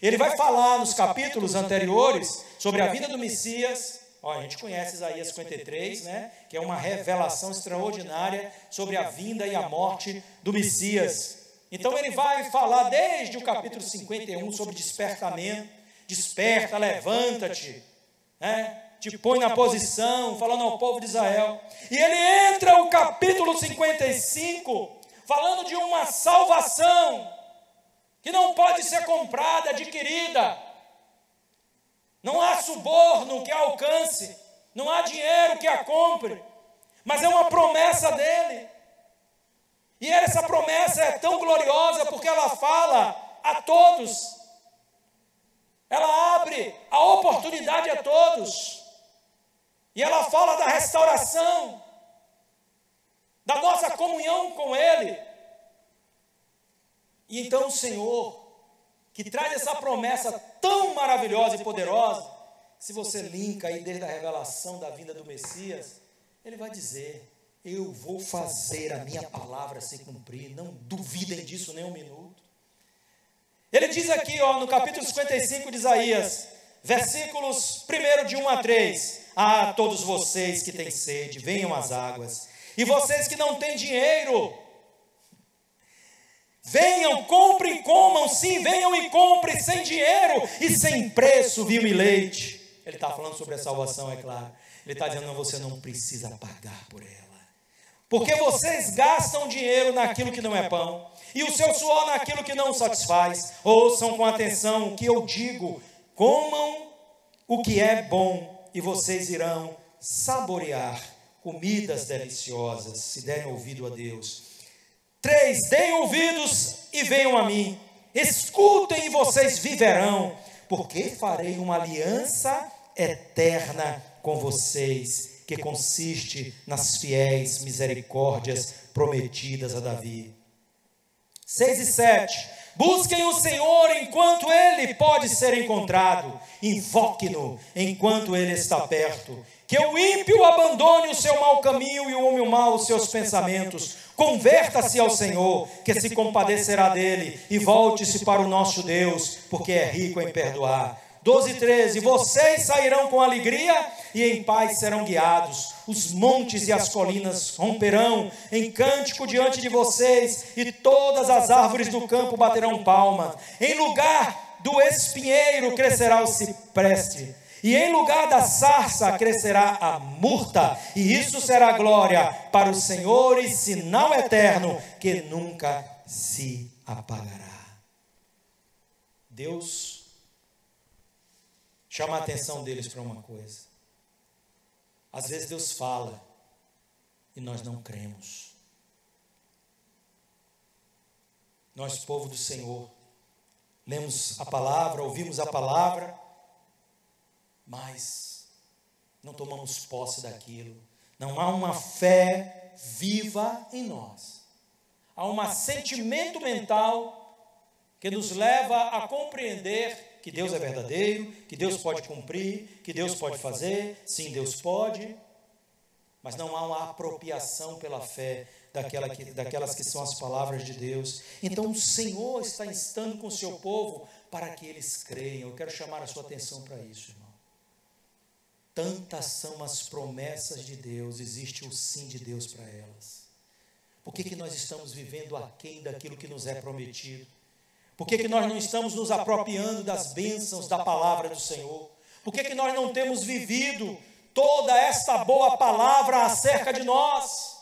Ele vai falar nos capítulos anteriores sobre a vinda do Messias. A gente conhece Isaías 53, né? Que é uma revelação extraordinária sobre a vinda e a morte do Messias. Então ele vai falar desde o capítulo 51 sobre despertamento. Desperta, levanta-te, né? Te põe na posição, falando ao povo de Israel. E ele entra o capítulo 55, falando de uma salvação que não pode ser comprada, adquirida. Não há suborno que a alcance, não há dinheiro que a compre, mas é uma promessa dele. E essa promessa é tão gloriosa porque ela fala a todos. Ela abre a oportunidade a todos. E ela fala da restauração, da nossa comunhão com Ele. E então o Senhor, que traz essa promessa tão maravilhosa e poderosa, se você linka aí desde a revelação da vinda do Messias, Ele vai dizer Eu vou fazer a minha palavra se cumprir, não duvidem disso nem um minuto. Ele diz aqui, no capítulo 55 de Isaías, versículos 1 de 1 a 3. Ah, todos vocês que têm sede, venham às águas. E vocês que não têm dinheiro, venham, comprem, comam, sim, venham e comprem sem dinheiro e sem preço vinho e leite. Ele está falando sobre a salvação, é claro. Ele está dizendo, não, você não precisa pagar por ela. Porque vocês gastam dinheiro naquilo que não é pão, e o seu suor naquilo que não satisfaz. Ouçam com atenção o que eu digo, comam o que é bom, e vocês irão saborear comidas deliciosas, se derem ouvido a Deus. 3, deem ouvidos e venham a mim, escutem e vocês viverão, porque farei uma aliança eterna com vocês, que consiste nas fiéis misericórdias prometidas a Davi. 6 e 7. Busquem o Senhor enquanto Ele pode ser encontrado. Invoque-no enquanto Ele está perto. Que o ímpio abandone o seu mau caminho e o homem mau os seus pensamentos. Converta-se ao Senhor, que se compadecerá dele, e volte-se para o nosso Deus, porque é rico em perdoar. 12 e 13, vocês sairão com alegria e em paz serão guiados. Os montes e as colinas romperão em cântico diante de vocês, e todas as árvores do campo baterão palma. Em lugar do espinheiro crescerá o cipreste, e em lugar da sarça crescerá a murta, e isso será glória para o Senhor e sinal eterno que nunca se apagará. Deus chama a atenção deles para uma coisa. Às vezes Deus fala e nós não cremos. Nós, povo do Senhor, lemos a palavra, ouvimos a palavra, mas não tomamos posse daquilo. Não há uma fé viva em nós. Há um sentimento mental que nos leva a compreender que Deus é verdadeiro, que Deus pode cumprir, que Deus pode fazer. Sim, Deus pode, mas não há uma apropriação pela fé daquelas que são as palavras de Deus. Então o Senhor está instando com o seu povo para que eles creiam. Eu quero chamar a sua atenção para isso, irmão. Tantas são as promessas de Deus, existe o sim de Deus para elas. Por que nós estamos vivendo aquém daquilo que nos é prometido? Por que nós não estamos nos apropriando das bênçãos da palavra do Senhor? Por que nós não temos vivido toda esta boa palavra acerca de nós?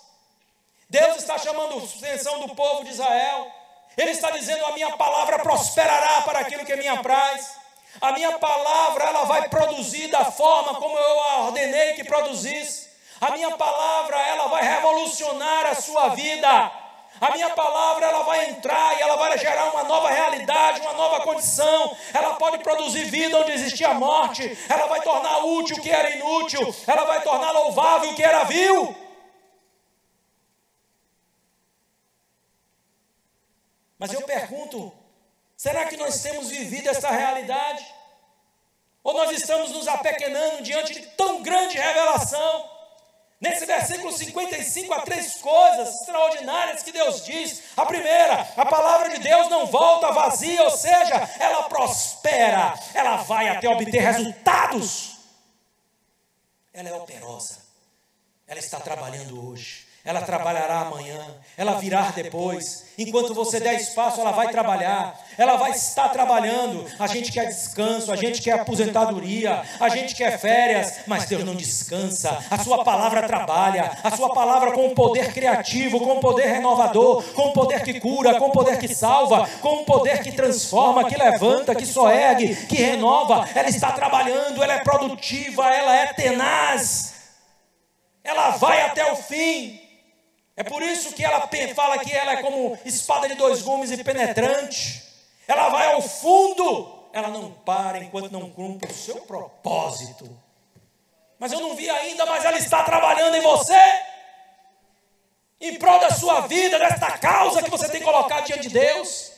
Deus está chamando a atenção do povo de Israel. Ele está dizendo, a minha palavra prosperará para aquilo que me apraz. A minha palavra, ela vai produzir da forma como eu a ordenei que produzisse. A minha palavra, ela vai revolucionar a sua vida. A minha palavra, ela vai entrar e ela vai gerar uma nova realidade, uma nova condição. Ela pode produzir vida onde existia morte. Ela vai tornar útil o que era inútil. Ela vai tornar louvável o que era vil. Mas eu pergunto, será que nós temos vivido essa realidade? Ou nós estamos nos apequenando diante de tão grande revelação? Nesse versículo 55, há 3 coisas extraordinárias que Deus diz. A primeira, a palavra de Deus não volta vazia, ou seja, ela prospera, ela vai até obter resultados. Ela é operosa, ela está trabalhando hoje, ela trabalhará amanhã, ela virá depois. Enquanto você der espaço, ela vai trabalhar, ela vai estar trabalhando. A gente quer descanso, a gente quer aposentadoria, a gente quer férias, mas Deus não descansa. A sua palavra trabalha, a sua palavra com um poder criativo, com um poder renovador, com um poder que cura, com um poder que salva, com um poder que transforma, que levanta, que soergue, que renova. Ela está trabalhando, ela é produtiva, ela é tenaz, ela vai até o fim. É por isso que ela fala que ela é como espada de 2 gumes e penetrante. Ela vai ao fundo, ela não para enquanto não cumpre o seu propósito. Mas eu não vi ainda, mas ela está trabalhando em você, em prol da sua vida, desta causa que você tem colocado diante de Deus.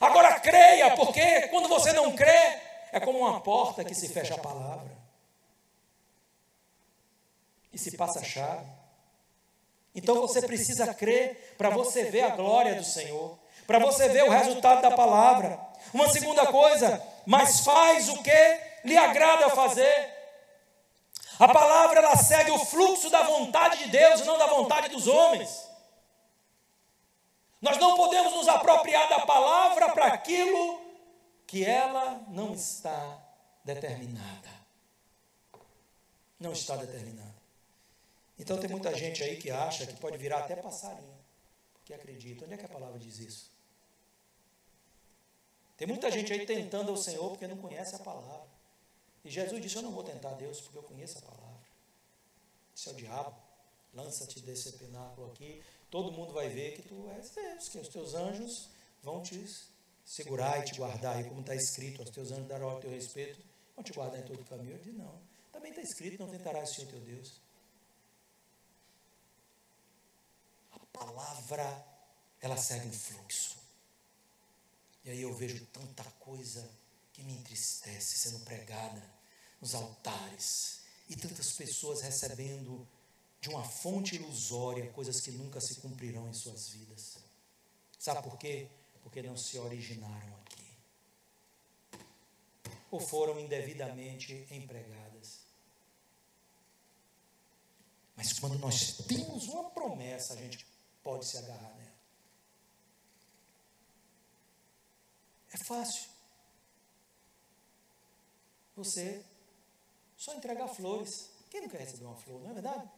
Agora creia, porque quando você não crê, é como uma porta que se fecha a palavra e se passa a chave. Então você precisa crer para você ver a glória do Senhor, para você ver o resultado da palavra. Uma segunda coisa, mas faz o que lhe agrada fazer. A palavra, ela segue o fluxo da vontade de Deus e não da vontade dos homens. Nós não podemos nos apropriar da palavra para aquilo que ela não está determinada. Não está determinada. Então tem muita gente aí que acha que pode virar até passarinho, porque acredita. Onde é que a palavra diz isso? Tem muita gente aí tentando ao Senhor porque não conhece a palavra. E Jesus disse, eu não vou tentar Deus porque eu conheço a palavra. Isso é o diabo. Lança-te desse pináculo aqui, todo mundo vai ver que tu és Deus, que os teus anjos vão te segurar e te guardar. E como está escrito, os teus anjos darão ao teu respeito, vão te guardar em todo o caminho. Eu disse, não. Também está escrito, não tentarás o Senhor teu Deus. A palavra, ela segue um fluxo. E aí eu vejo tanta coisa que me entristece sendo pregada nos altares. E tantas pessoas recebendo de uma fonte ilusória coisas que nunca se cumprirão em suas vidas. Sabe por quê? Porque não se originaram aqui. Ou foram indevidamente empregadas. Mas quando nós temos uma promessa, a gente pode se agarrar nela. É fácil. Você só entregar flores. Quem não quer receber uma flor, não é verdade?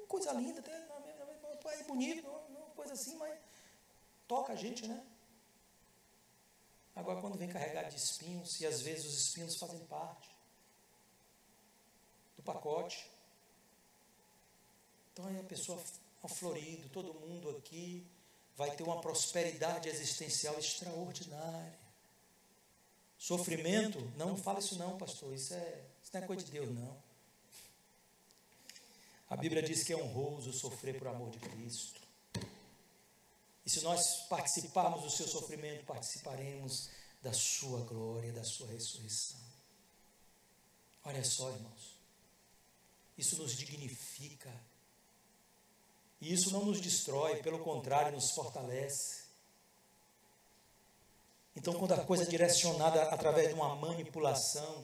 Coisa linda, até é bonito, uma coisa assim, mas toca a gente, né? Agora, quando vem carregado de espinhos, e às vezes os espinhos fazem parte do pacote. Então, aí a pessoa florido, todo mundo aqui vai ter uma prosperidade existencial extraordinária. Sofrimento, não fala isso não, pastor, isso não é coisa de Deus, não. A Bíblia diz que é honroso sofrer por amor de Cristo. E se nós participarmos do seu sofrimento, participaremos da sua glória, da sua ressurreição. Olha só, irmãos, isso nos dignifica. E isso não nos destrói, pelo contrário, nos fortalece. Então, quando a coisa é direcionada através de uma manipulação,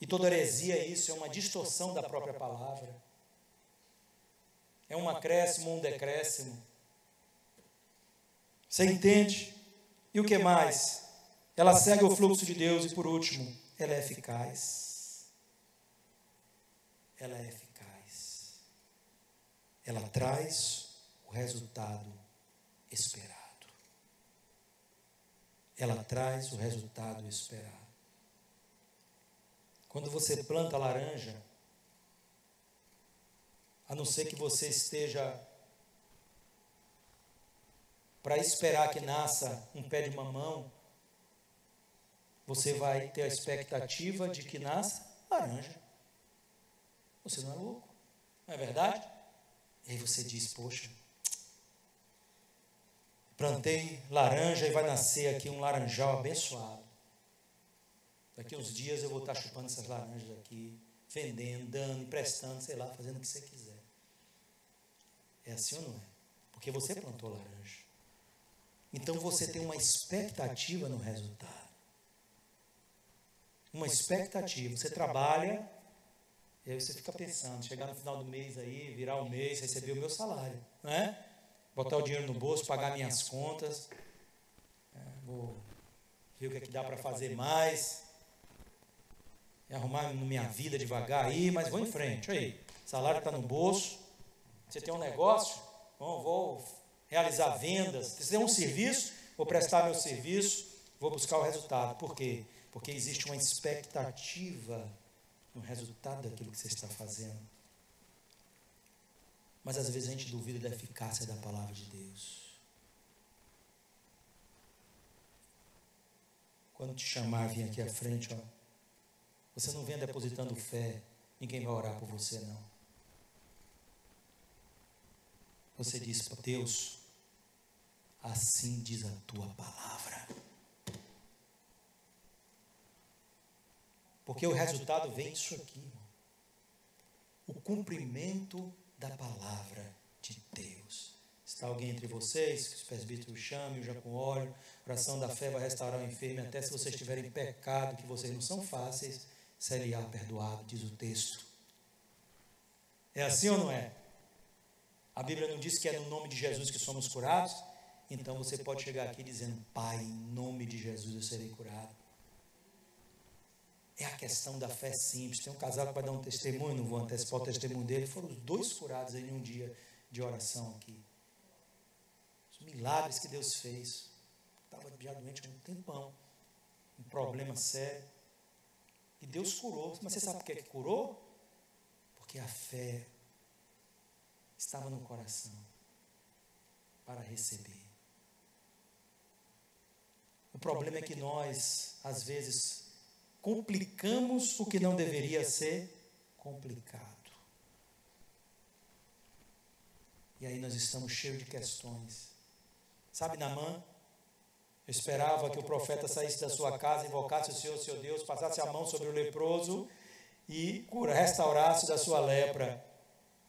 e toda heresia é isso, é uma distorção da própria palavra. É um acréscimo, um decréscimo. Você entende? E o que mais? Ela segue o fluxo de Deus e, por último, ela é eficaz. Ela é eficaz. Ela traz o resultado esperado. Ela traz o resultado esperado. Quando você planta laranja, a não ser que você esteja para esperar que nasça um pé de mamão, você vai ter a expectativa de que nasça laranja. Você não é louco, não é verdade? E aí você diz, poxa, plantei laranja e vai nascer aqui um laranjal abençoado. Daqui uns dias eu vou estar chupando essas laranjas aqui, vendendo, dando, emprestando, sei lá, fazendo o que você quiser. É assim ou não é? Porque você plantou laranja. Então você tem uma expectativa no resultado. Uma expectativa. Você trabalha, e aí você fica pensando, chegar no final do mês aí, virar o mês, receber o meu salário, não é? Botar o dinheiro no bolso, pagar minhas contas, vou ver o que é que dá para fazer mais, e arrumar minha vida devagar aí, mas vou em frente. Aí, salário está no bolso, você tem um negócio, vou realizar vendas, você tem um serviço, vou prestar meu serviço, vou buscar o resultado. Por quê? Porque existe uma expectativa no resultado daquilo que você está fazendo. Mas às vezes a gente duvida da eficácia da palavra de Deus. Quando te chamar, vir aqui à frente, ó, você não venha depositando fé, ninguém vai orar por você, não. Você diz para Deus, assim diz a tua palavra. Porque o resultado vem disso aqui, irmão. O cumprimento da palavra de Deus. Está alguém entre vocês, que os presbíteros chamem, já com óleo, oração da fé vai restaurar o enfermo, até se vocês estiverem pecado, que vocês não são fáceis, será perdoado, diz o texto. É assim ou não é? A Bíblia não diz que é no nome de Jesus que somos curados? Então você pode chegar aqui dizendo, Pai, em nome de Jesus eu serei curado. É a questão da fé simples. Tem um casal que vai dar um testemunho, não vou antecipar o testemunho dele, foram os 2 curados em um dia de oração aqui. Os milagres que Deus fez. Estava já doente há um tempão, um problema sério. E Deus curou. Mas você sabe por que curou? Porque a fé estava no coração para receber. O problema é que nós, às vezes, complicamos o que não deveria ser complicado. E aí nós estamos cheios de questões. Sabe, Naamã? Eu esperava que o profeta saísse da sua casa, invocasse o Senhor, seu Deus, passasse a mão sobre o leproso e restaurasse da sua lepra.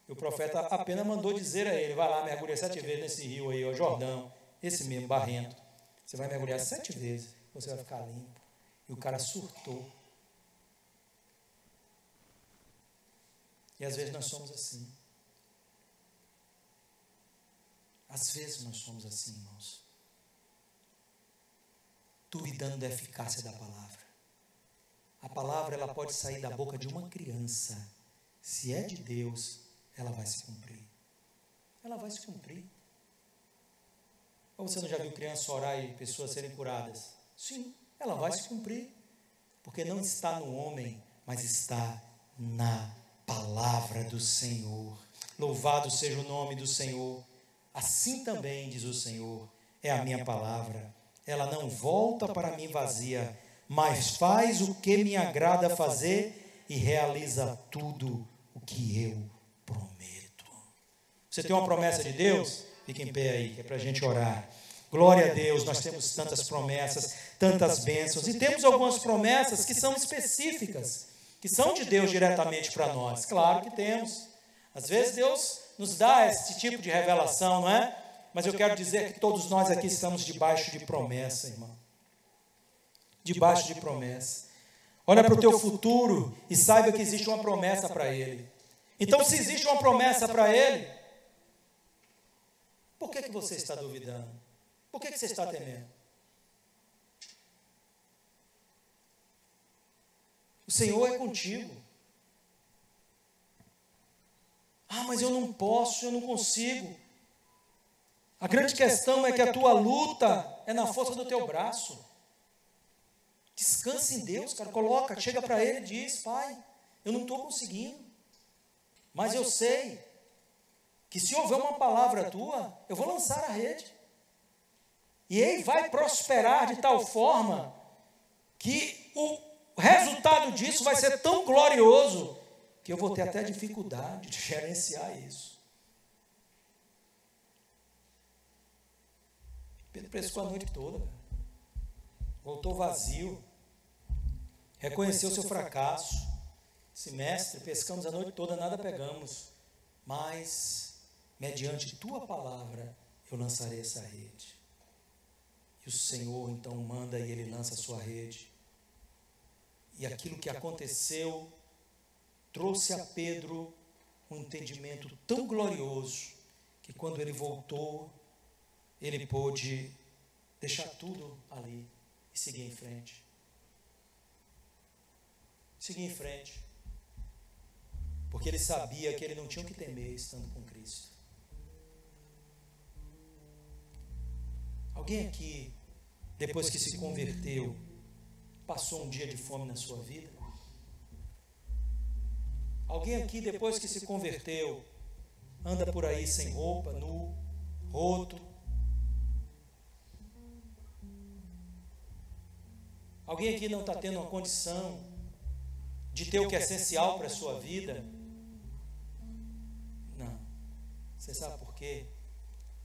E o profeta apenas mandou dizer a ele, vai lá, mergulha 7 vezes nesse rio aí, ó, Jordão, esse mesmo, barrento. Você vai mergulhar 7 vezes, você vai ficar limpo. E o cara surtou. E às vezes nós somos assim. Às vezes nós somos assim, irmãos. Duvidando da eficácia da palavra. A palavra, ela pode sair da boca de uma criança. Se é de Deus, ela vai se cumprir. Ela vai se cumprir. Ou você não já viu criança orar e pessoas serem curadas? Sim, ela vai se cumprir. Porque não está no homem, mas está na palavra do Senhor. Louvado seja o nome do Senhor. Assim também, diz o Senhor, é a minha palavra. Ela não volta para mim vazia, mas faz o que me agrada fazer e realiza tudo o que eu prometo. Você tem uma promessa de Deus? Fique em pé aí, que é para a gente orar. Glória a Deus, nós temos tantas promessas, tantas bênçãos, e temos algumas promessas que são específicas, que são de Deus diretamente para nós. Claro que temos. Às vezes Deus nos dá esse tipo de revelação, não é? Mas eu quero dizer que todos nós aqui estamos debaixo de promessa, irmão. Debaixo de promessa. Olha para o teu futuro e saiba que existe uma promessa para ele. Então, se existe uma promessa para ele, por que você está duvidando? Por que você está temendo? O Senhor é contigo. Ah, mas eu não posso, eu não consigo. A grande questão é que a tua luta é na força do teu braço. Descansa em Deus, cara. Coloca, chega para Ele e diz, Pai, eu não estou conseguindo. Mas eu sei que se houver uma palavra tua, eu vou lançar a rede. E Ele vai prosperar de tal forma que o resultado disso vai ser tão glorioso que eu vou ter até dificuldade de gerenciar isso. Pedro pescou a noite toda, voltou vazio, reconheceu seu fracasso. Disse, mestre, pescamos a noite toda, nada pegamos, mas mediante tua palavra eu lançarei essa rede. E o Senhor então manda e ele lança a sua rede. E aquilo que aconteceu trouxe a Pedro um entendimento tão glorioso que quando ele voltou, ele pôde deixar tudo ali e seguir em frente. Seguir em frente. Porque ele sabia que ele não tinha o que temer estando com Cristo. Alguém aqui, depois que se converteu, passou um dia de fome na sua vida? Alguém aqui, depois que se converteu, anda por aí sem roupa, nu, roto? Alguém aqui não está tendo uma condição de ter o que é essencial para a sua vida? Não. Você sabe por quê?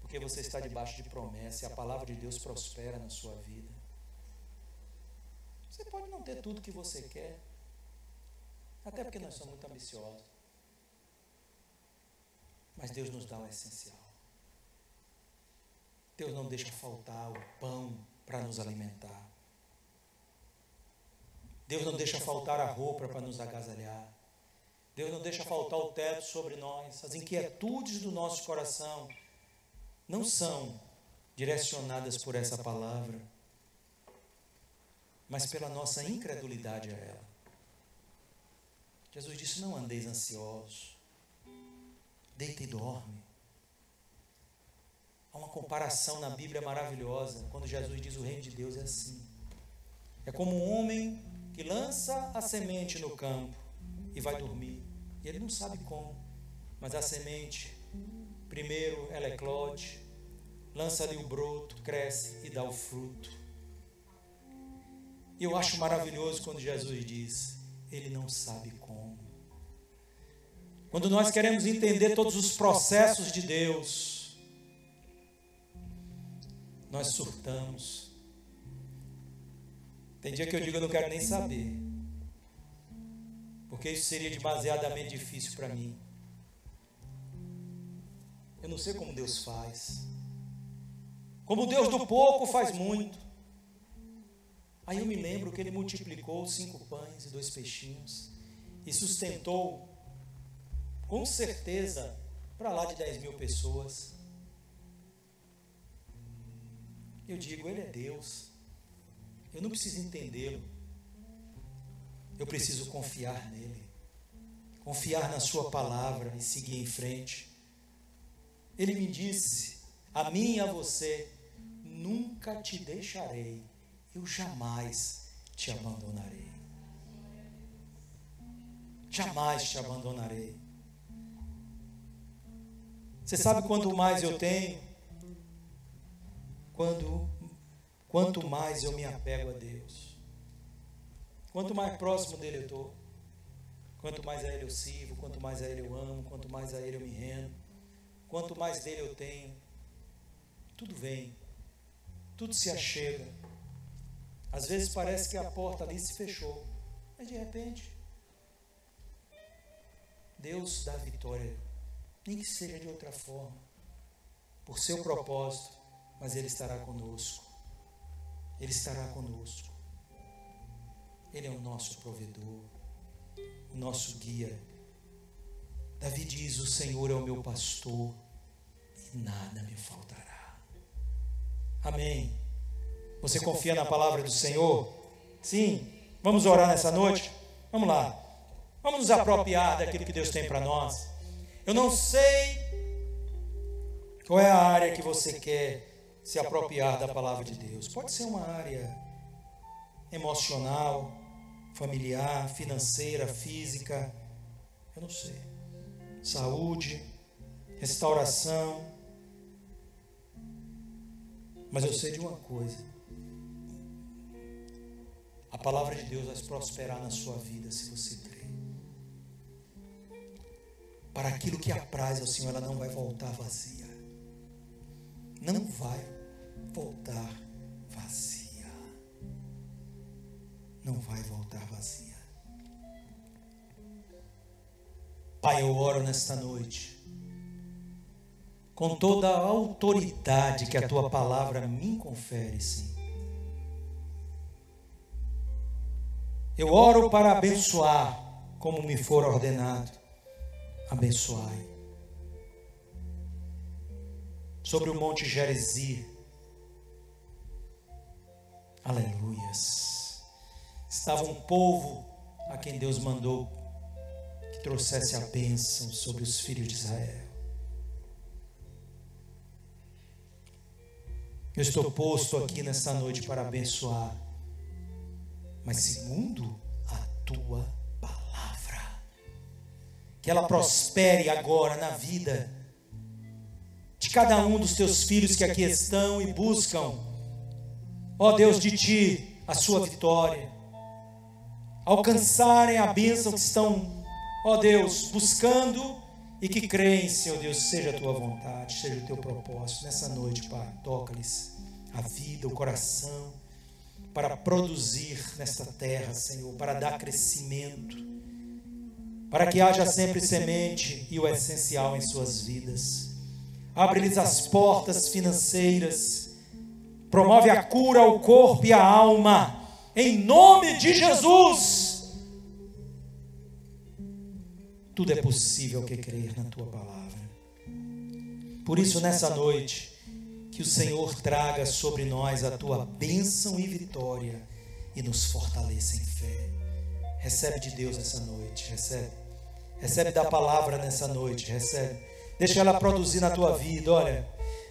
Porque você está debaixo de promessa e a palavra de Deus prospera na sua vida. Você pode não ter tudo que você quer, até porque nós somos muito ambiciosos. Mas Deus nos dá o essencial. Deus não deixa faltar o pão para nos alimentar. Deus não deixa faltar a roupa para nos agasalhar. Deus não deixa faltar o teto sobre nós. As inquietudes do nosso coração não são direcionadas por essa palavra, mas pela nossa incredulidade a ela. Jesus disse: não andeis ansiosos, deita e dorme. Há uma comparação na Bíblia maravilhosa, quando Jesus diz: o reino de Deus é assim. É como um homem que lança a semente no campo e vai dormir. E ele não sabe como, mas a semente, primeiro ela eclode, lança ali o broto, cresce e dá o fruto. E eu acho maravilhoso quando Jesus diz: ele não sabe como. Quando nós queremos entender todos os processos de Deus, nós surtamos. Tem dia que eu digo: eu não quero nem saber, porque isso seria demasiadamente difícil para mim. Eu não sei como Deus faz. Como o Deus do pouco faz muito. Aí eu me lembro que Ele multiplicou 5 pães e 2 peixinhos e sustentou, com certeza, para lá de 10.000 pessoas. Eu digo: Ele é Deus. Eu não preciso entendê-lo. Eu preciso confiar nele. Confiar na sua palavra e seguir em frente. Ele me disse, a mim e a você: nunca te deixarei, eu jamais te abandonarei. Jamais te abandonarei. Você sabe quanto mais eu tenho, quanto mais eu me apego a Deus. Quanto mais próximo dele eu estou, quanto mais a Ele eu sirvo, quanto mais a Ele eu amo, quanto mais a Ele eu me rendo, quanto mais dele eu tenho, tudo vem, tudo se achega. Às vezes parece que a porta ali se fechou, mas de repente Deus dá vitória, nem que seja de outra forma, por seu propósito, mas Ele estará conosco. Ele estará conosco. Ele é o nosso provedor, o nosso guia. Davi diz: o Senhor é o meu pastor e nada me faltará. Amém. Você confia na palavra do Senhor? Sim. Vamos orar nessa noite? Vamos lá. Vamos nos apropriar daquilo que Deus tem para nós. Eu não sei qual é a área que você quer se apropriar da palavra de Deus. Pode ser uma área emocional, familiar, financeira, física, eu não sei. Saúde, restauração. Mas eu sei de uma coisa: a palavra de Deus vai prosperar na sua vida se você crer. Para aquilo que apraz ao Senhor, ela não vai voltar vazia. Não vai voltar vazia. Não vai voltar vazia. Pai, eu oro nesta noite, com toda a autoridade que a Tua palavra me confere, Senhor. Eu oro para abençoar, como me for ordenado. Abençoai. Sobre o monte Gerizim. Aleluias. Estava um povo a quem Deus mandou que trouxesse a bênção sobre os filhos de Israel. Eu estou posto aqui nesta noite para abençoar, mas segundo a Tua palavra. Que ela prospere agora na vida de cada um dos Teus filhos que aqui estão e buscam, ó Deus, de Ti a sua vitória, alcançarem a bênção que estão, ó Deus, buscando e que creem, Senhor Deus, seja a Tua vontade, seja o Teu propósito. Nessa noite, Pai, toca-lhes a vida, o coração, para produzir nesta terra, Senhor, para dar crescimento, para que haja sempre semente e o essencial em suas vidas. Abre-lhes as portas financeiras, promove a cura ao corpo e à alma, em nome de Jesus. Tudo é possível que crer na tua palavra. Por isso, nessa noite, que o Senhor traga sobre nós a tua bênção e vitória e nos fortaleça em fé. Recebe de Deus essa noite, recebe da palavra nessa noite, recebe. Deixa ela produzir na tua vida. Olha,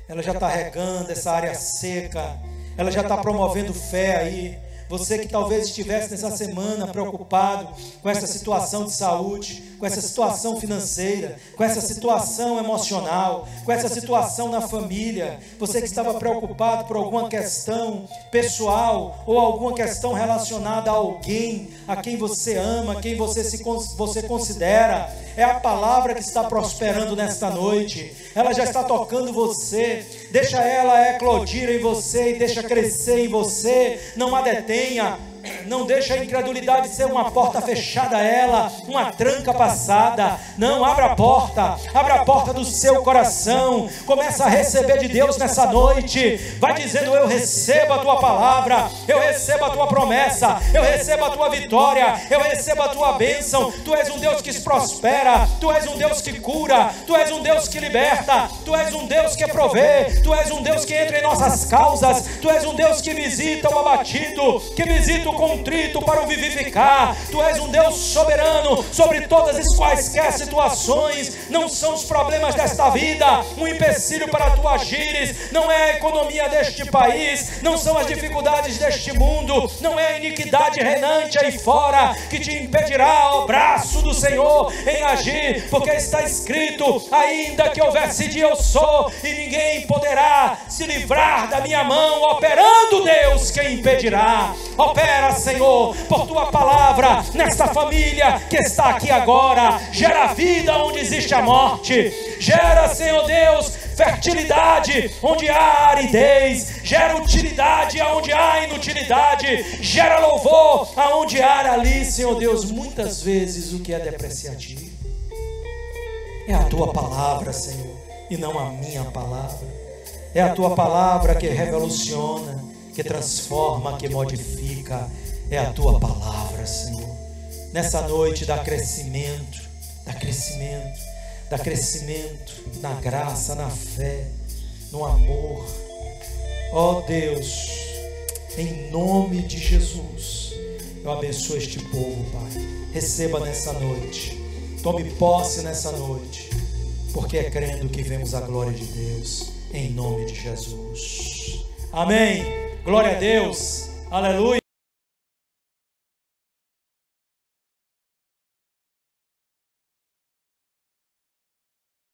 ela já está regando essa área seca, ela já está promovendo fé aí. Você que talvez estivesse nessa semana preocupado com essa situação de saúde, com essa situação financeira, com essa situação emocional, com essa situação na família, você que estava preocupado por alguma questão pessoal ou alguma questão relacionada a alguém a quem você ama, quem você considera, é a palavra que está prosperando nesta noite. Ela já está tocando você. Deixa ela eclodir em você e deixa crescer em você. Não a detenha. Não deixa a incredulidade ser uma porta fechada a ela, uma tranca passada. Não, abra a porta do seu coração. Começa a receber de Deus nessa noite. Vai dizendo: eu recebo a tua palavra, eu recebo a tua promessa, eu recebo a tua vitória, eu recebo a tua bênção. Tu és um Deus que prospera, tu és um Deus que cura, tu és um Deus que liberta, tu és um Deus que provê, tu és um Deus que entra em nossas causas, tu és um Deus que visita o abatido, que visita o contrito para o vivificar. Tu és um Deus soberano sobre todas as quaisquer situações. Não são os problemas desta vida um empecilho para tu agires, não é a economia deste país, não são as dificuldades deste mundo, não é a iniquidade reinante aí fora que te impedirá, ó braço do Senhor, em agir, porque está escrito: ainda que houvesse dia eu sou, e ninguém poderá se livrar da minha mão. Operando Deus, quem impedirá? Opera, Senhor, por tua palavra nesta família que está aqui agora. Gera vida onde existe a morte, gera, Senhor Deus, fertilidade onde há aridez, gera utilidade aonde há inutilidade, gera louvor aonde há ali, Senhor Deus, muitas vezes o que é depreciativo. É a tua palavra, Senhor, e não a minha palavra. É a tua palavra que revoluciona, que transforma, que modifica. É a tua palavra, Senhor. Nessa noite dá crescimento, na graça, na fé, no amor. Ó Deus, em nome de Jesus, eu abençoo este povo, Pai. Receba nessa noite, tome posse nessa noite, porque é crendo que vemos a glória de Deus, em nome de Jesus. Amém. Glória a Deus. Aleluia.